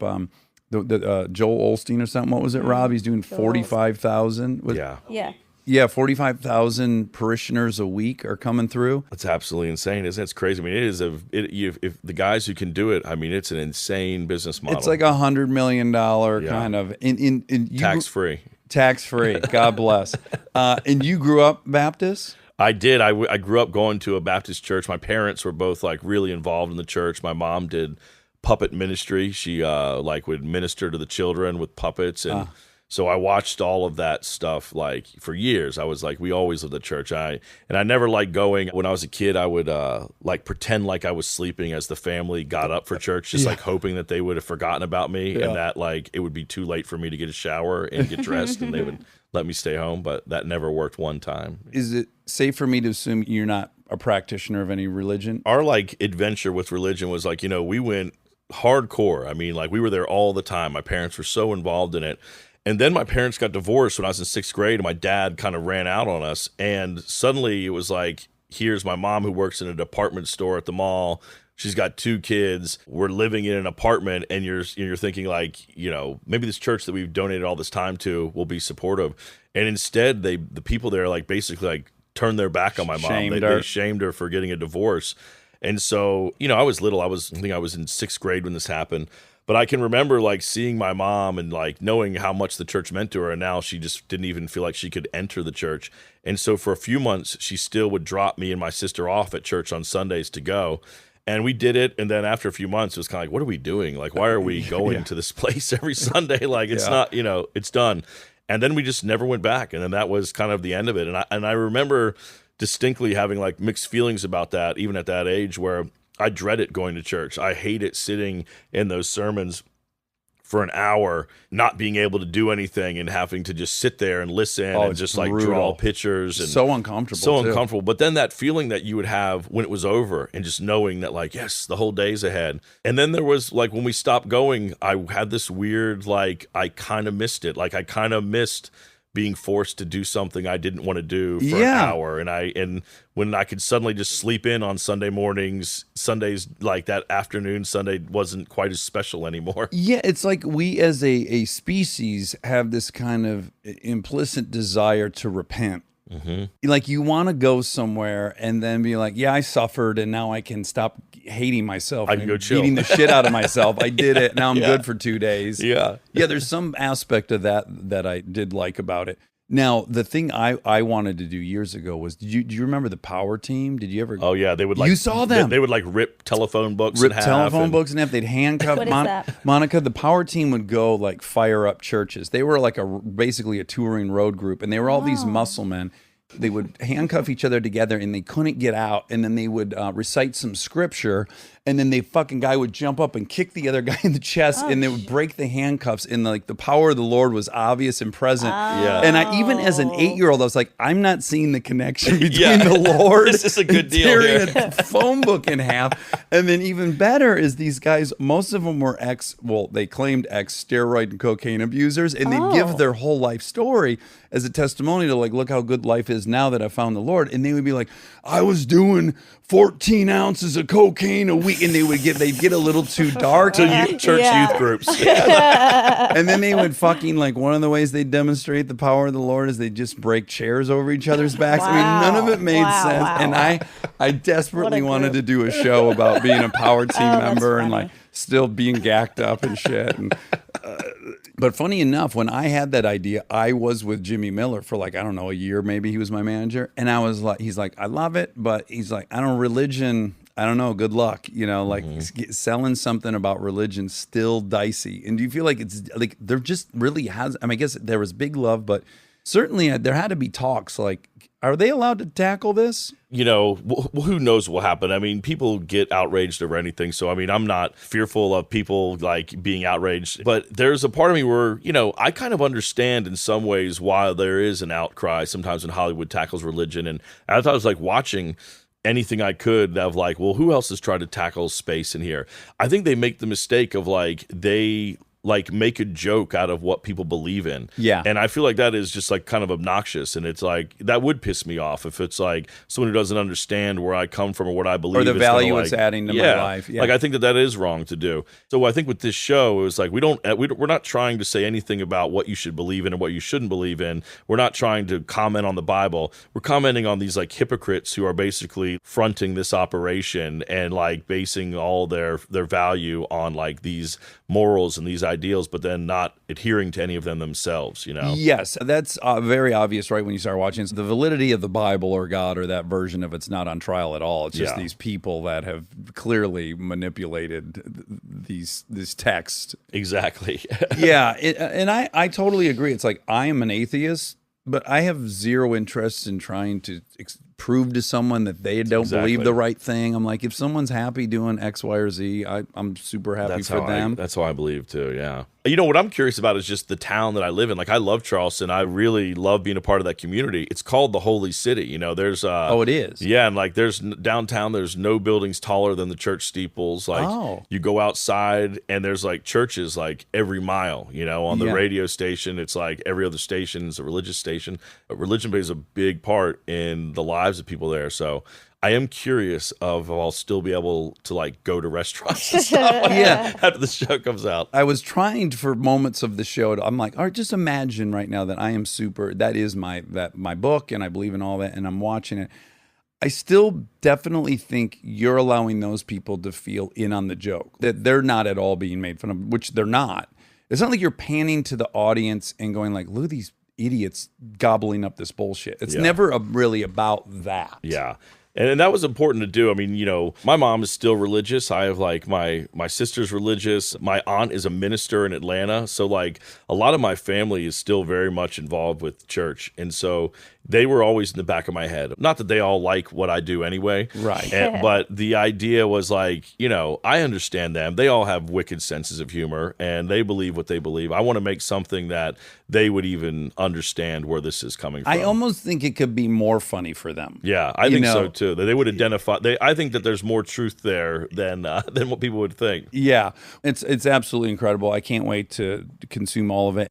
the Joel Osteen or something. What was it, Rob? He's doing 45,000. Yeah. Yeah. Yeah, 45,000 parishioners a week are coming through. That's absolutely insane, isn't it? It's crazy. I mean, if the guys who can do it, I mean, it's an insane business model. It's like $100 million kind of tax-free. Tax-free. God bless. And you grew up Baptist? I did. I grew up going to a Baptist church. My parents were both like really involved in the church. My mom did puppet ministry. She would minister to the children with puppets and. So I watched all of that stuff like for years. I was like, we always lived at church. I never liked going. When I was a kid, I would like pretend like I was sleeping as the family got up for church, just like hoping that they would have forgotten about me and that like it would be too late for me to get a shower and get dressed and they would let me stay home. But that never worked one time. Is it safe for me to assume you're not a practitioner of any religion? Our like adventure with religion was like, you know, we went hardcore. I mean, like we were there all the time. My parents were so involved in it. And then my parents got divorced when I was in 6th grade, and my dad kind of ran out on us. And suddenly it was like, here's my mom who works in a department store at the mall. She's got 2 kids. We're living in an apartment, and you're thinking like, you know, maybe this church that we've donated all this time to will be supportive. And instead, the people there like basically like turned their back on my mom. They shamed her for getting a divorce. And so, you know, I was little. I think I was in 6th grade when this happened. But I can remember like seeing my mom and like knowing how much the church meant to her. And now she just didn't even feel like she could enter the church. And so for a few months, she still would drop me and my sister off at church on Sundays to go. And we did it. And then after a few months, it was kind of like, what are we doing? Like, why are we going to this place every Sunday? Like, it's not, you know, it's done. And then we just never went back. And then that was kind of the end of it. And I remember distinctly having like mixed feelings about that, even at that age where I dread it going to church. I hate it sitting in those sermons for an hour, not being able to do anything and having to just sit there and listen and just like draw pictures. And so uncomfortable. So uncomfortable. But then that feeling that you would have when it was over and just knowing that like, yes, the whole day's ahead. And then there was like when we stopped going, I had this weird, like I kind of missed it. Like I kind of missed being forced to do something I didn't want to do for an Yeah. hour. And when I could suddenly just sleep in on Sunday mornings, Sundays, like that afternoon Sunday wasn't quite as special anymore. Yeah, it's like we as a species have this kind of implicit desire to repent. Like you want to go somewhere and then be like, yeah, I suffered and now I can stop hating myself. I can and go chill. beating the shit out of myself. I did it. Now I'm good for 2 days. Yeah. Yeah, there's some aspect of that I did like about it. Now, the thing I wanted to do years ago was, do you remember the Power Team? Did you ever? Oh yeah, they would like You saw them. They would like rip telephone books Rip in half. telephone and- books in half. They'd handcuff What is that? Monica. The Power Team would go like fire up churches. They were like basically a touring road group, and they were all these muscle men. They would handcuff each other together, and they couldn't get out. And then they would recite some scripture, and then the fucking guy would jump up and kick the other guy in the chest, and they would break the handcuffs. And like the power of the Lord was obvious and present. Yeah. And I even as an 8-year-old, I was like, I'm not seeing the connection between Yeah. the Lord. This is a good and deal tearing here. a phone book in half. And then even better is these guys, most of them were they claimed ex-steroid and cocaine abusers, and they'd give their whole life story as a testimony to like, look how good life is now that I found the Lord. And they would be like, I was doing 14 ounces of cocaine a week, and they'd get a little too dark. to church Yeah. youth groups. And then they would fucking like one of the ways they demonstrate the power of the Lord is they just break chairs over each other's backs. I mean, none of it made Wow, sense. wow. And I desperately What a wanted group. to do a show about being a Power Team Oh, that's member and funny. like still being gacked up and shit. And, but funny enough, when I had that idea, I was with Jimmy Miller for like, I don't know, a year, maybe. He was my manager. And I was like, he's like, I love it, but he's like, I don't religion. I don't know. Good luck. You know, like selling something about religion still dicey. And do you feel like it's like there just really has? I mean, I guess there was big love, but certainly there had to be talks. Like, are they allowed to tackle this? You know, who knows what will happen? I mean, people get outraged over anything. So, I mean, I'm not fearful of people like being outraged. But there's a part of me where, you know, I kind of understand in some ways why there is an outcry sometimes when Hollywood tackles religion. And I thought I was like watching anything I could of like, well, who else has tried to tackle space in here? I think they make the mistake of like, they like make a joke out of what people believe in. Yeah. And I feel like that is just like kind of obnoxious. And it's like, that would piss me off if it's like someone who doesn't understand where I come from or what I believe. Or the is gonna, value like, it's adding to my life. Yeah. Like, I think that is wrong to do. So I think with this show, it was like, we're not trying to say anything about what you should believe in and what you shouldn't believe in. We're not trying to comment on the Bible. We're commenting on these like hypocrites who are basically fronting this operation and like basing all their value on like these morals and these ideals, but then not adhering to any of them themselves, you know? Yes, that's very obvious, right? When you start watching the validity of the Bible or God or that version of it's not on trial at all. It's just Yeah. these people that have clearly manipulated this text. Exactly. Yeah, and I totally agree. It's like I am an atheist, but I have zero interest in trying to prove to someone that they don't Exactly. believe the right thing. I'm like, if someone's happy doing X, Y, or Z, I'm super happy for them. That's how I believe too. Yeah. You know what I'm curious about is just the town that I live in. Like I love Charleston. I really love being a part of that community. It's called the Holy City. You know, there's Oh, it is? Yeah, and like there's downtown. There's no buildings taller than the church steeples. Like Oh. you go outside and there's like churches like every mile. You know, on the Yeah. radio station, it's like every other station is a religious station. But religion plays a big part in the lives of people there. So I am curious if I'll still be able to like go to restaurants and stuff Yeah. after the show comes out. I was trying for moments of the show. I'm like, all right, just imagine right now that I am super. That is my book, and I believe in all that, and I'm watching it. I still definitely think you're allowing those people to feel in on the joke, that they're not at all being made fun of, which they're not. It's not like you're panning to the audience and going like, look at these idiots gobbling up this bullshit. It's Yeah. never really about that. Yeah. And that was important to do. I mean, you know, my mom is still religious. I have like my sister's religious. My aunt is a minister in Atlanta. So like a lot of my family is still very much involved with church. And so they were always in the back of my head. Not that they all like what I do anyway. Right. But the idea was like, you know, I understand them. They all have wicked senses of humor and they believe what they believe. I want to make something that they would even understand where this is coming from. I almost think it could be more funny for them. Yeah, I You think know, so too. That they would identify. I think that there's more truth there than what people would think. Yeah, it's absolutely incredible. I can't wait to consume all of it.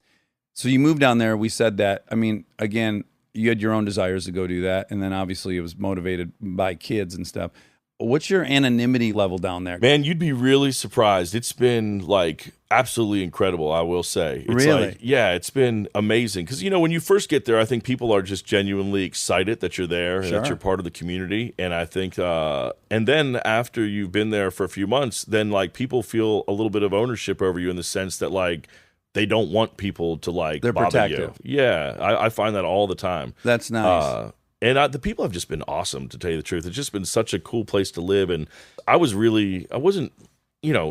So you moved down there. We said that. I mean, again, you had your own desires to go do that, and then obviously it was motivated by kids and stuff. What's your anonymity level down there? Man, you'd be really surprised. It's been like absolutely incredible, I will say. It's Really? like, yeah, it's been amazing. Because, when you first get there, I think people are just genuinely excited that you're there and that Sure. you're part of the community. And I think, and then after you've been there for a few months, then like people feel a little bit of ownership over you in the sense that like they don't want people to like They're bother protective. you. Yeah, I find that all the time. That's nice. And the people have just been awesome, to tell you the truth. It's just been such a cool place to live. And I wasn't,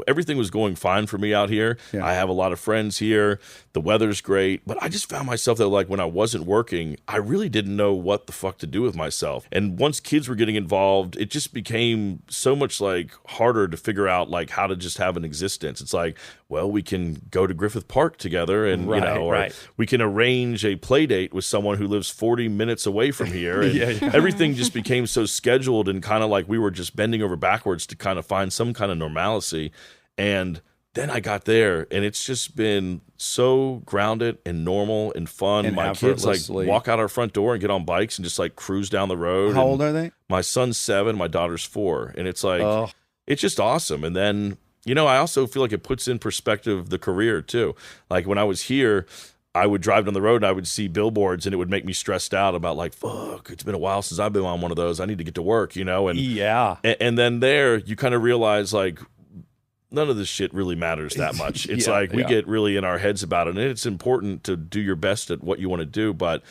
everything was going fine for me out here. Yeah. I have a lot of friends here. The weather's great. But I just found myself that, like, when I wasn't working, I really didn't know what the fuck to do with myself. And once kids were getting involved, it just became so much, like, harder to figure out, like, how to just have an existence. It's like, well, we can go to Griffith Park together and, or right. we can arrange a play date with someone who lives 40 minutes away from here. And everything just became so scheduled and kind of like we were just bending over backwards to kind of find some kind of normalcy. And then I got there and it's just been so grounded and normal and fun. And My kids like effortlessly. walk out our front door and get on bikes and just like cruise down the road. How And old are they? My son's 7, my daughter's 4. And it's like, Oh. it's just awesome. And then, I also feel like it puts in perspective the career too. Like when I was here, I would drive down the road and I would see billboards and it would make me stressed out about like, fuck, it's been a while since I've been on one of those. I need to get to work, and Yeah. and then there you kind of realize like none of this shit really matters that much. It's Yeah, like we yeah. get really in our heads about it, and it's important to do your best at what you want to do, but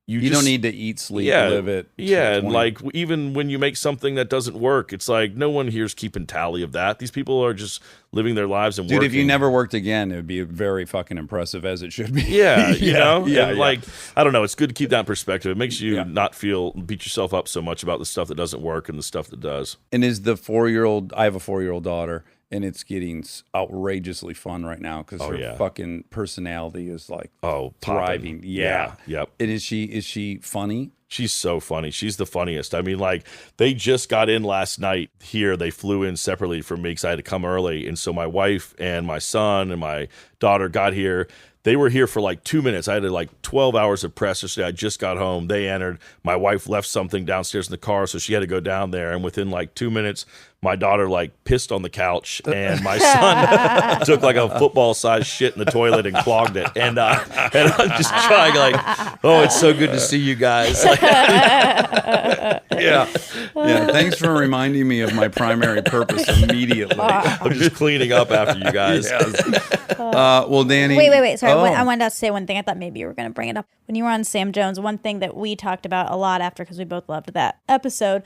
you You just, don't need to eat, sleep, yeah, live it. yeah, and 20. like even when you make something that doesn't work, it's like no one here's keeping tally of that. These people are just living their lives and Dude, working. if you never worked again, it would be very fucking impressive, as it should be. Yeah, you know? Yeah, And, yeah. like, I don't know. It's good to keep that in perspective. It makes you Yeah. not beat yourself up so much about the stuff that doesn't work and the stuff that does. And is the 4-year-old? I have a 4-year-old daughter, and it's getting outrageously fun right now because her yeah. fucking personality is like Oh, thriving. popping. Yeah. Yep. And is she funny? She's so funny. She's the funniest. I mean, like, they just got in last night here. They flew in separately from me because I had to come early. And so my wife and my son and my daughter got here. They were here for like 2 minutes. I had like 12 hours of press yesterday. I just got home. They entered. My wife left something downstairs in the car, so she had to go down there. And within like 2 minutes, my daughter like pissed on the couch, and my son took like a football-sized shit in the toilet and clogged it. And I'm just trying like, oh, it's so good to see you guys. Like, Yeah. Yeah. Thanks for reminding me of my primary purpose immediately. I'm just cleaning up after you guys. Yes. Well, Danny. Wait. Sorry. Oh. I wanted to say one thing. I thought maybe you were going to bring it up. When you were on Sam Jones, one thing that we talked about a lot after, because we both loved that episode,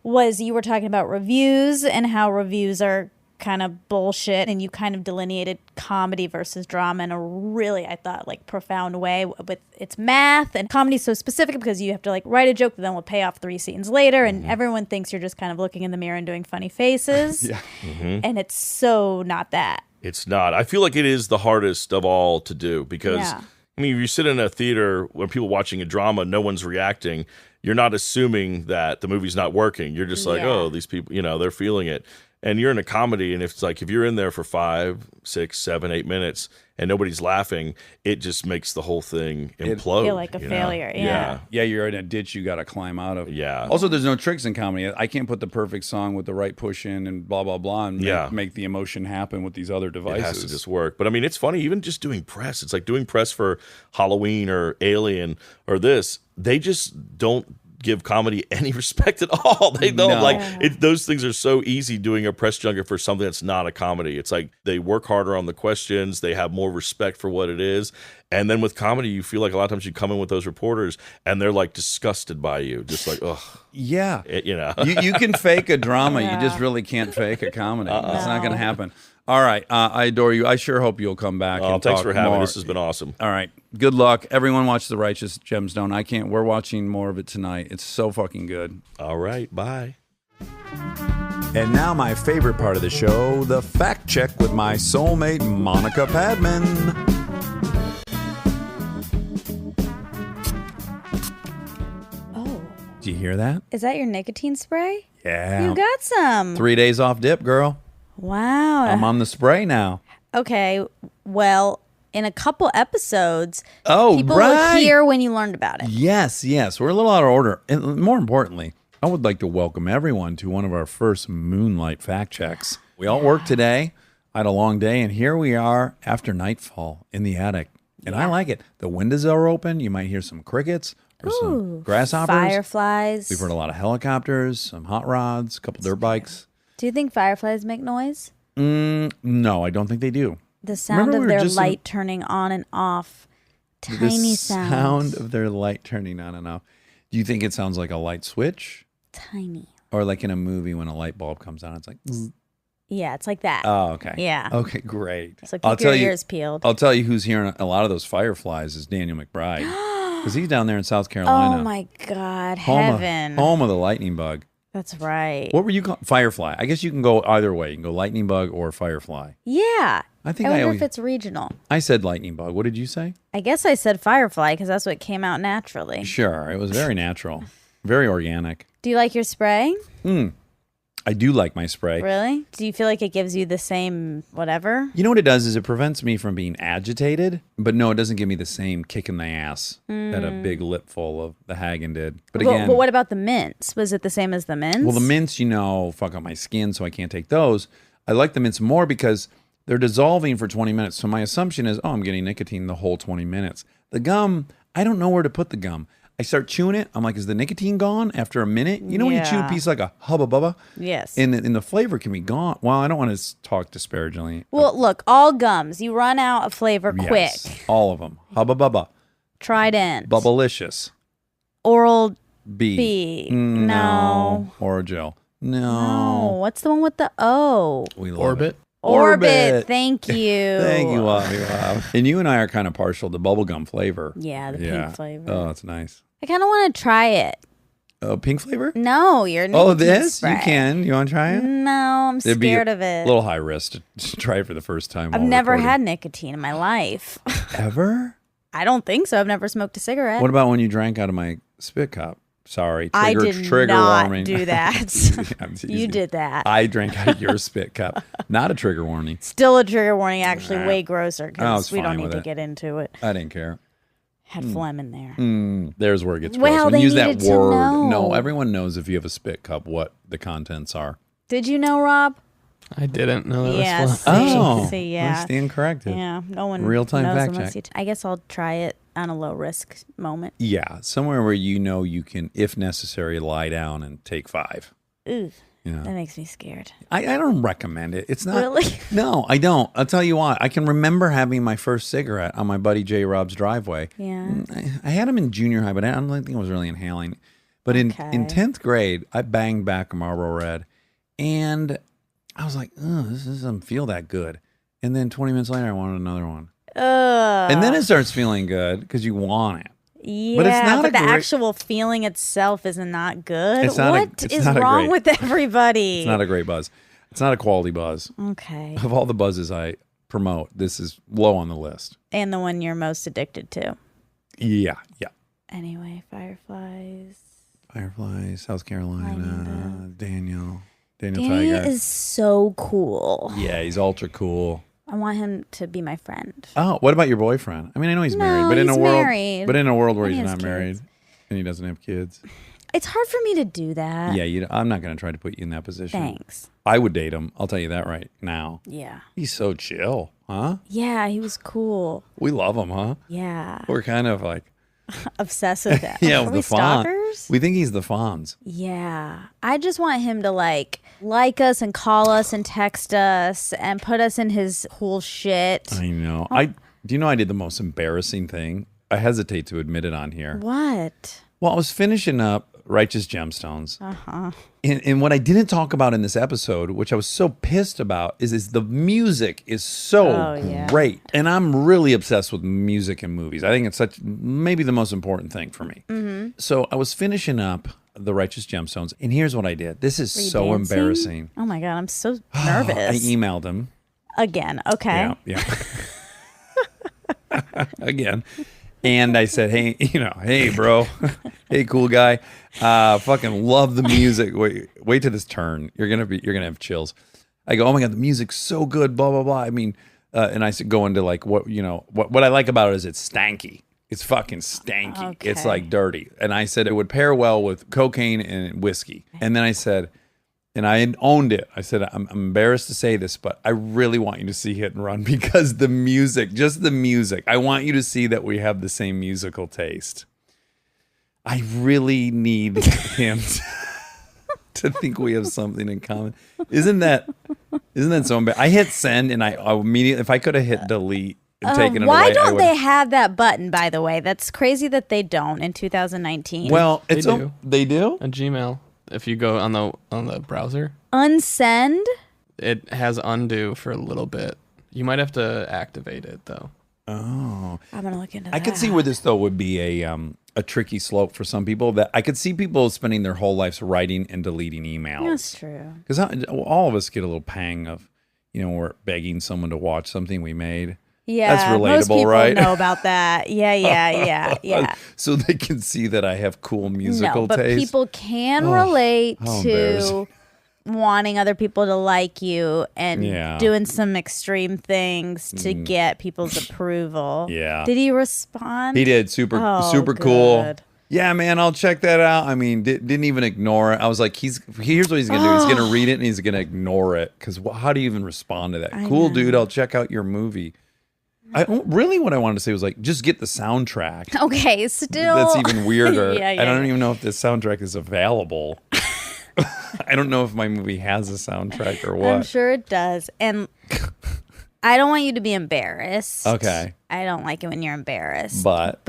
was you were talking about reviews and how reviews are kind of bullshit, and you kind of delineated comedy versus drama in a really, I thought, like profound way with its math. And comedy's so specific because you have to like write a joke that then will pay off 3 scenes later, and everyone thinks you're just kind of looking in the mirror and doing funny faces. Yeah. And it's so not that. It's not. I feel like it is the hardest of all to do because, Yeah. I mean, if you sit in a theater when people watching a drama, no one's reacting. You're not assuming that the movie's not working. You're just like, Yeah. oh, these people, they're feeling it. And you're in a comedy, and if you're in there for 5, 6, 7, 8 minutes and nobody's laughing, it just makes the whole thing implode. Feel like a failure, yeah. Yeah, you're in a ditch you got to climb out of. Yeah. Also, there's no tricks in comedy. I can't put the perfect song with the right push in and blah, blah, blah, and Yeah. make the emotion happen with these other It devices. has to just work. But I mean, it's funny, even just doing press. It's like doing press for Halloween or Alien or this. They just don't give comedy any respect at all. They don't No. those things are so easy doing a press junket for something that's not a comedy. It's like they work harder on the questions. They have more respect for what it is. And then with comedy, you feel like a lot of times you come in with those reporters and they're like disgusted by you. Just like, ugh, Yeah. You can fake a drama. You just really can't fake a comedy. It's not going to happen. All right. I adore you. I sure hope you'll come back. Oh, and thanks talk for having more. me. This has been awesome. All right. Good luck. Everyone watch The Righteous Gemstone. I can't. We're watching more of it tonight. It's so fucking good. All right. Bye. And now my favorite part of the show, the fact check with my soulmate, Monica Padman. Oh, Do you hear that? is that your nicotine spray? Yeah. You got some. 3 days off dip, girl. Wow. I'm on the spray now. Okay, well, in a couple episodes, Oh, people right. were here when you learned about it. Yes. We're a little out of order. And more importantly, I would like to welcome everyone to one of our first Moonlight Fact Checks. We all worked today. I had a long day, and here we are after nightfall in the attic. And I like it. The windows are open. You might hear some crickets or some grasshoppers. Fireflies. We've heard a lot of helicopters, some hot rods, a couple dirt bikes. Do you think fireflies make noise? No, I don't think they do. The sound Remember of we were their just light turning on and off. The Tiny sound sounds. of their light turning on and off. Do you think it sounds like a light switch? Tiny. Or like in a movie when a light bulb comes on, it's like, zzz. Yeah, it's like that. Oh, okay. Yeah. Okay, great. So keep your ears peeled. I'll tell you who's hearing a lot of those fireflies is Daniel McBride. Because he's down there in South Carolina. Oh my God, home heaven. Home of the lightning bug. That's right. What were you calling? Firefly. I guess you can go either way. You can go lightning bug or firefly. Yeah. I think wonder always, if it's regional. I said lightning bug. What did you say? I guess I said firefly because that's what came out naturally. Sure. It was very natural. Very organic. Do you like your spray? I do like my spray. Really? Do you feel like it gives you the same whatever? You know what it does is it prevents me from being agitated, but no, it doesn't give me the same kick in the ass that a big lip full of the Hagen did. But again, But what about the mints? Was it the same as the mints? well, the mints, fuck up my skin, so I can't take those. I like the mints more because they're dissolving for 20 minutes. So my assumption is, I'm getting nicotine the whole 20 minutes. The gum, I don't know where to put the gum. I start chewing it. I'm like, is the nicotine gone after a minute? You know when you chew a Yeah. piece like a Hubba Bubba? Yes. And the flavor can be gone. Well, I don't want to talk disparagingly. Well, look, all gums, you run out of flavor quick. Yes, all of them. Hubba Bubba. Trident. Bubblicious. Oral B. B. No. Oragel. No. Oh, what's the one with the O? We love Orbit. it. Orbit. Thank you. Thank you, Bobby. Wow. And you and I are kind of partial to bubblegum flavor. Yeah, the pink flavor. Oh, that's nice. I kind of want to try it. Pink flavor? No, you're Oh, nicotine this? spray. You can. You want to try it? No, I'm It'd be scared of it. A little high risk to try it for the first time. I've while never recording. had nicotine in my life. Ever? I don't think so. I've never smoked a cigarette. What about when you drank out of my spit cup? Sorry. I did trigger not warning. do that. I'm You teasing. did that. I drank out of your spit cup. Not a trigger warning. Still a trigger warning, actually Nah. way grosser I was because we don't fine need with to it. get into it. I didn't care. Had phlegm in there. There's where it gets Well, gross. When they you use that needed to word. know. No, everyone knows if you have a spit cup what the contents are. Did you know, Rob? I didn't know that Yeah. was fun. Oh, See, yeah. I stand corrected. Yeah, no one Real-time knows fact unless check. I guess I'll try it on a low risk moment. Yeah, somewhere where you know you can, if necessary, lie down and take 5. Ooh, Yeah. that makes me scared. I don't recommend it. It's not. Really? No, I don't. I'll tell you why. I can remember having my first cigarette on my buddy J. Rob's driveway. Yeah. I had him in junior high, but I don't think I was really inhaling. But in Okay. 10th grade, I banged back a Marlboro Red, and I was like, oh, this doesn't feel that good. And then 20 minutes later, I wanted another one. And then it starts feeling good because you want it. Yeah, But it's not but a the great- actual feeling itself is not good. It's not a- What it's is not a wrong great- with everybody? It's not a great buzz. It's not a quality buzz. Okay. Of all the buzzes I promote, this is low on the list. And the one you're most addicted to. Yeah. Anyway, fireflies. Firefly, South Carolina, Daniel Danny Tiger. is so cool. Yeah, he's ultra cool. I want him to be my friend. Oh, what about your boyfriend? I mean, I know he's No, married, but in a he's world, married. but in a world where And he he's has not married kids. and he doesn't have kids. It's hard for me to do that. Yeah, I'm not going to try to put you in that position. Thanks. I would date him. I'll tell you that right now. Yeah. He's so chill, huh? Yeah, he was cool. We love him, huh? Yeah. We're kind of like, Obsessed with that. yeah, Are with we the Fonz. stalkers? We think he's the Fonz. Yeah. I just want him to like us and call us and text us and put us in his cool shit. I know. Oh. Do you know I did the most embarrassing thing? I hesitate to admit it on here. What? Well, I was finishing up Righteous Gemstones. Uh-huh. And what I didn't talk about in this episode, which I was so pissed about, is the music is so yeah. great. And I'm really obsessed with music and movies. I think it's maybe the most important thing for me. Mm-hmm. So I was finishing up the Righteous Gemstones, and here's what I did. This is Were you so dancing? embarrassing. Oh my God, I'm so nervous. I emailed him. Again. Okay. Yeah. Again. And I said, hey, bro. Hey, cool guy. Fucking love the music. Wait till this turn. You're gonna have chills. I go, oh my God, the music's so good, blah, blah, blah. I mean, and I said, go into like what I like about it is it's stanky. It's fucking stanky. Okay. It's like dirty. And I said it would pair well with cocaine and whiskey. And then I said, and I had owned it. I said, I'm embarrassed to say this, but I really want you to see Hit and Run because the music, just the music. I want you to see that we have the same musical taste. I really need him to think we have something in common. Isn't that so embarrassing? I hit send and I immediately, if I could have hit delete and taken it away. Why don't they have that button, by the way? That's crazy that they don't in 2019. Well, They do. They do? A Gmail. If you go on the browser, Unsend? it has undo for a little bit. You might have to activate it though. Oh. I'm going to look into that. I could see where this though would be a tricky slope for some people. That I could see people spending their whole lives writing and deleting emails. That's true. Because all of us get a little pang of, we're begging someone to watch something we made. Yeah, That's most relatable, people right? know about that. Yeah. So they can see that I have cool musical No, but taste. people can relate how to embarrassing. wanting other people to like you and Yeah. doing some extreme things to get people's approval. Yeah. Did he respond? He did. Super cool. good. Yeah, man, I'll check that out. I mean, didn't even ignore it. I was like, here's what he's going to do. He's going to read it and he's going to ignore it. Because how do you even respond to that? Cool, dude, I'll check out your movie. Really what I wanted to say was like, just get the soundtrack. Okay, still. That's even weirder. Yeah, I don't even know if this soundtrack is available. I don't know if my movie has a soundtrack or what. I'm sure it does. And I don't want you to be embarrassed. Okay. I don't like it when you're embarrassed. But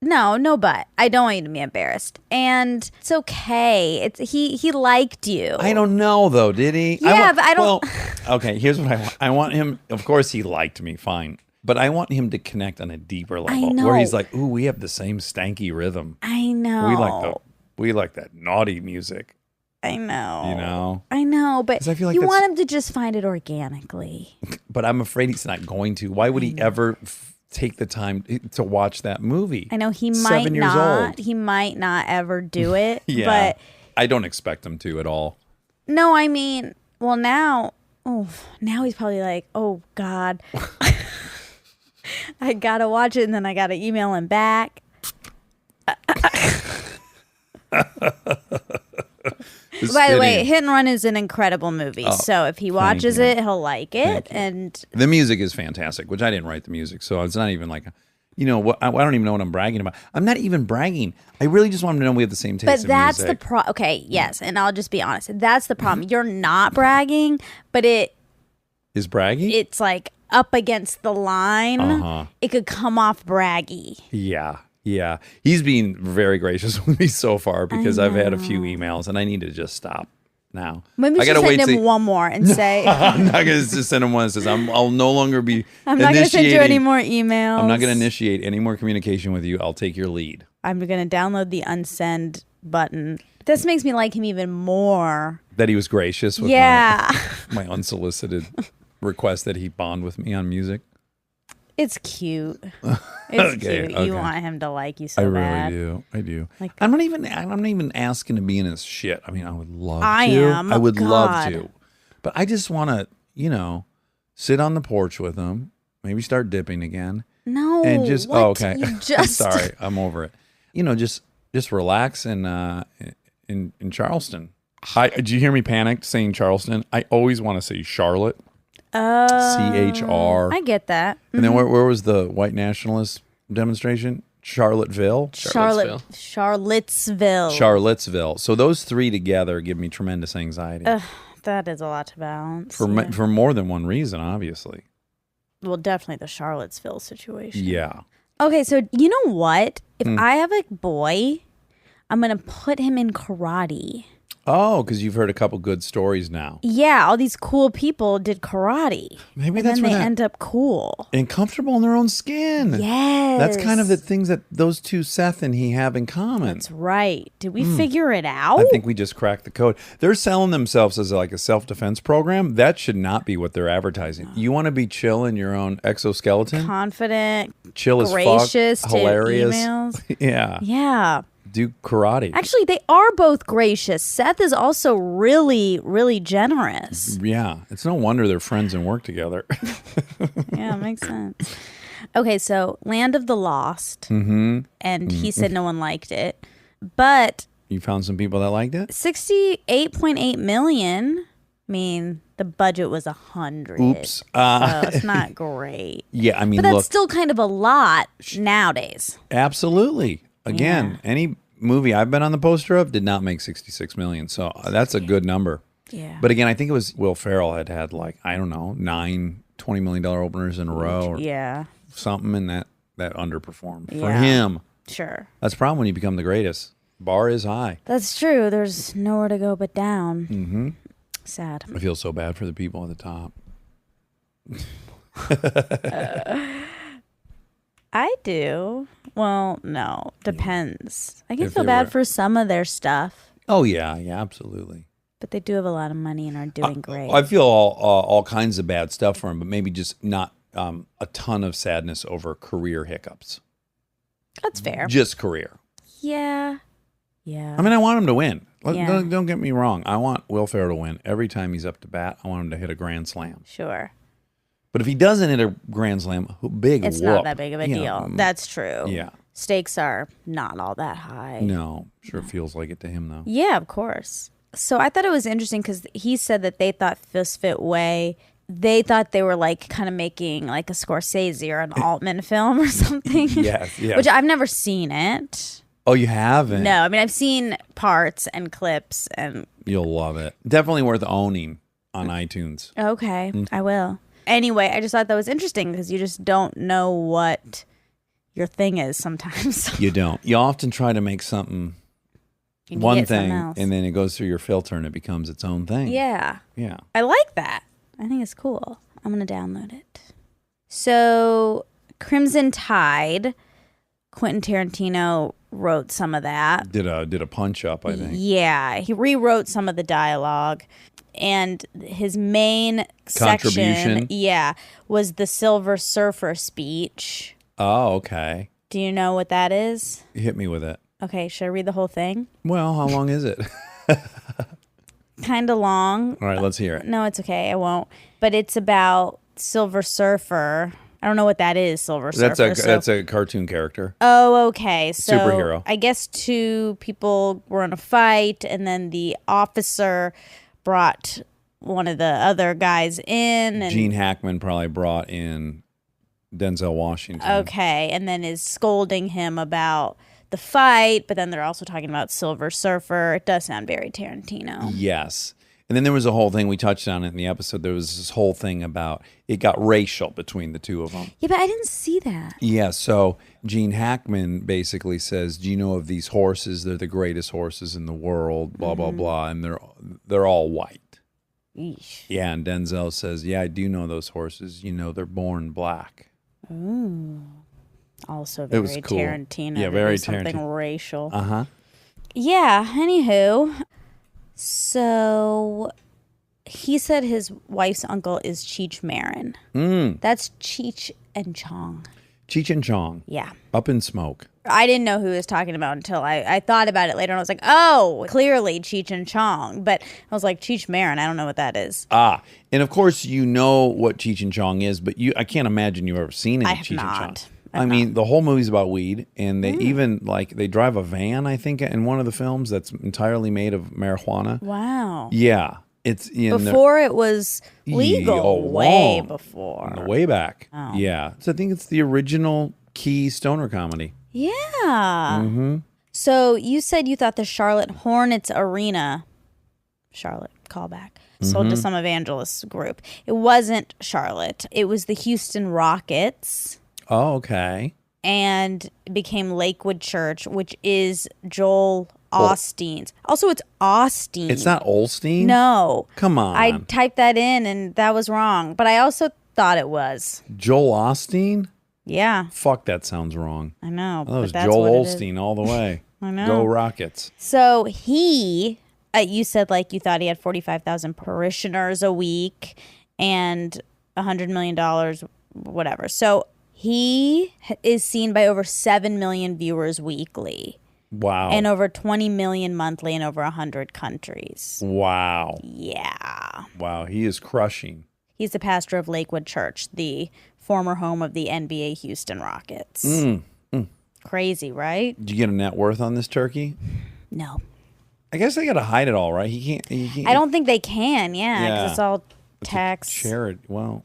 No, but I don't want you to be embarrassed, and it's okay. He liked you. I don't know though, did he? Yeah, but I don't- Well, okay, here's what I want. I want him. Of course, he liked me, fine. But I want him to connect on a deeper level, know. where he's like, "Ooh, we have the same stanky rhythm. I know. We like that naughty music." I know. You know? but 'Cause I feel like you that's- want him to just find it organically. But I'm afraid he's not going to. Why would he ever take the time to watch that movie? I know he 7 might years not. old. He might not ever do it. Yeah, But I don't expect him to at all. no, I mean, well now he's probably like, oh God, I gotta watch it, and then I gotta email him back. Just By the way, kidding. Hit and Run is an incredible movie. So if he watches you. it, he'll like it. And The music is fantastic, which I didn't write the music, so it's not even like, what I don't even know what I'm bragging about. I'm not even bragging. I really just want him to know we have the same taste but in that's music. the okay, yes, and I'll just be honest. That's the problem. You're not bragging, but Is bragging? it's like up against the line. Uh-huh. It could come off braggy. Yeah. He's being very gracious with me so far because I've had a few emails and I need to just stop now. Maybe we I should gotta send him till- one more and say, I'm not going to just send him one that says I'll no longer be I'm not going to send you any initiating- more emails. I'm not going to initiate any more communication with you. I'll take your lead. I'm going to download the unsend button. This makes me like him even more. That he was gracious with my unsolicited request that he bond with me on music. It's cute. It's cute. Okay. You want him to like you so I really bad. do. I do. Like- I'm not even asking to be in his shit. I mean, I would love I to. am. I would love God. to. But I just want to, sit on the porch with him, maybe start dipping again. No. And just what? okay. You I'm just sorry. I'm over it. Just relax in Charleston. Did you hear me panic saying Charleston? I always want to say Charlotte. CHR. I get that. And then where was the white nationalist demonstration? Charlottesville. Charlottesville. Charlottesville. So those three together give me tremendous anxiety That is a lot to balance. for more than one reason, obviously. Well, definitely the Charlottesville situation. Yeah. Okay, so you know what? If Hmm. I have a boy, I'm going to put him in karate. Oh, because you've heard a couple good stories now. Yeah, all these cool people did karate. Maybe and that's then where they that end up cool. and comfortable in their own skin. Yes. That's kind of the things that those two, Seth and he, have in common. That's right. Did we figure it out? I think we just cracked the code. They're selling themselves as like a self-defense program. That should not be what they're advertising. You want to be chill in your own exoskeleton? Confident, Chill as gracious fuck, to hilarious. emails. Yeah. Yeah. do karate. Actually, they are both gracious. Seth is also really, really generous. Yeah, it's no wonder they're friends and work together. Yeah, makes sense. Okay, so Land of the Lost. And he said no one liked it. But You found some people that liked it? 68.8 million. I mean, the budget was 100. Oops. So it's not great. Yeah, I mean, But that's look, still kind of a lot nowadays. absolutely. Again, Yeah. any movie I've been on the poster of did not make 66 million. So that's a good number. Yeah. But again, I think it was Will Ferrell had like, I don't know, 9 $20 million openers in a row or Yeah, something, and that underperformed. For Yeah. him, sure. that's the problem when you become the greatest. Bar is high. That's true. There's nowhere to go but down. Mm-hmm. Sad. I feel so bad for the people at the top. I do. Well, no. Depends. I can If feel they bad were- for some of their stuff, Oh, yeah, absolutely. but they do have a lot of money and are doing great. I feel all kinds of bad stuff for him, but maybe just not a ton of sadness over career hiccups. That's fair. Just career. Yeah. Yeah. I mean, I want him to win. Yeah. Don't get me wrong. I want Will Ferrell to win. Every time he's up to bat, I want him to hit a grand slam. Sure. But if he doesn't hit a grand slam, big It's whoop. not that big of a You deal. know, That's true. yeah. Stakes are not all that high. No, sure feels like it to him, though. Yeah, of course. So I thought it was interesting because he said that they thought Fist Fit Way, they thought they were like kind of making like a Scorsese or an Altman film or something. Yes, yes. Which I've never seen it. Oh, you haven't? No, I mean, I've seen parts and clips and You'll love it. Definitely worth owning on iTunes. okay, I will. Anyway, I just thought that was interesting because you just don't know what your thing is sometimes. You don't. You often try to make something You need to one get something thing, else. and then it goes through your filter and it becomes its own thing. Yeah. Yeah. I like that. I think it's cool. I'm going to download it. So, Crimson Tide, Quentin Tarantino wrote some of that. Did a punch up, I think. Yeah, he rewrote some of the dialogue. And his main Contribution? section, yeah, was the Silver Surfer speech. Oh, okay. Do you know what that is? Hit me with it. Okay, should I read the whole thing? Well, how long is it? Kind of long. All right, let's hear it. No, it's okay. I won't. But it's about Silver Surfer. I don't know what that is, Silver Surfer. That's a cartoon character. Oh, okay. So Superhero. I guess two people were in a fight, and then the officer brought one of the other guys in. And, Gene Hackman probably brought in Denzel Washington. okay, and then is scolding him about the fight, but then they're also talking about Silver Surfer. It does sound very Tarantino. Yes. And then there was a whole thing, we touched on it in the episode, there was this whole thing about it got racial between the two of them. Yeah, but I didn't see that. Yeah, so Gene Hackman basically says, do you know of these horses? They're the greatest horses in the world, blah, blah, blah, and they're all white. Yeesh. Yeah, and Denzel says, yeah, I do know those horses. You know, they're born black. Also It was very cool. Tarantino. Yeah, to very do something Tarantino. racial. Uh-huh. Yeah, anywho. So he said his wife's uncle is Cheech Marin. That's Cheech and Chong. Cheech and Chong, Yeah. Up in Smoke. I didn't know who he was talking about until I thought about it later, and I was like, oh, clearly Cheech and Chong. But I was like, Cheech Marin, I don't know what that is. Ah, and of course you know what Cheech and Chong is, but I can't imagine you've ever seen any I have Cheech and Chong. not. I mean, the whole movie's about weed, and they even they drive a van, I think, in one of the films that's entirely made of marijuana. Wow. Yeah, it's Before it was legal. Way long. before. way back. Oh. Yeah, so I think it's the original key stoner comedy. Yeah. Mm-hmm. So you said you thought the Charlotte Hornets Arena, Charlotte, callback, sold to some evangelist group. It wasn't Charlotte. It was the Houston Rockets, Oh, okay. and it became Lakewood Church, which is Joel Osteen's. Also, it's Osteen. It's not Olstein. No. Come on. I typed that in, and that was wrong. But I also thought it was. Joel Osteen. Yeah, Fuck, that sounds wrong. I know. That was but that's Joel what it is. Olstein all the way. I know. Go Rockets. So you said like you thought he had 45,000 parishioners a week and $100 million, whatever. So he is seen by over 7 million viewers weekly. Wow. And over 20 million monthly in over 100 countries. Wow. Yeah. Wow. He is crushing. He's the pastor of Lakewood Church, the former home of the NBA Houston Rockets. Crazy, right? Did you get a net worth on this turkey? No. I guess they got to hide it all, right? He can't. I don't think they can, because Yeah. it's all tax. Charity. Well,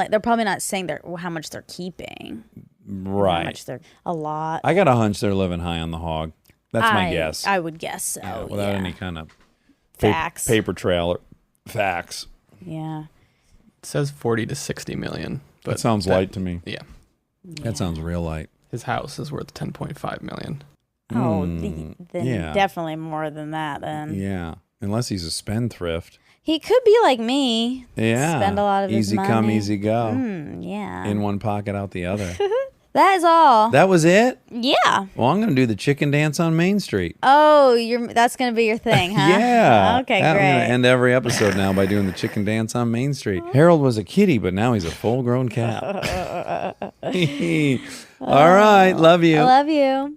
They're probably not saying how much they're keeping. How right. much they're a lot. I got a hunch they're living high on the hog. That's my guess. I would guess so. Yeah, without any kind of Facts. paper trail or facts. Yeah. It says 40 to 60 million. But That sounds light to me. Yeah. That sounds real light. His house is worth 10.5 million. Oh, then yeah. definitely more than that. Then Yeah. Unless he's a spendthrift. he could be like me. Yeah. Spend a lot of his easy money. come, easy go. Yeah. In one pocket, out the other. That is all. That was it? Yeah. Well, I'm going to do the chicken dance on Main Street. Oh, that's gonna be your thing, huh? Yeah. Okay, I'm great. going to end every episode now by doing the chicken dance on Main Street. Harold was a kitty, but now he's a full-grown cat. All right. Love you. I love you.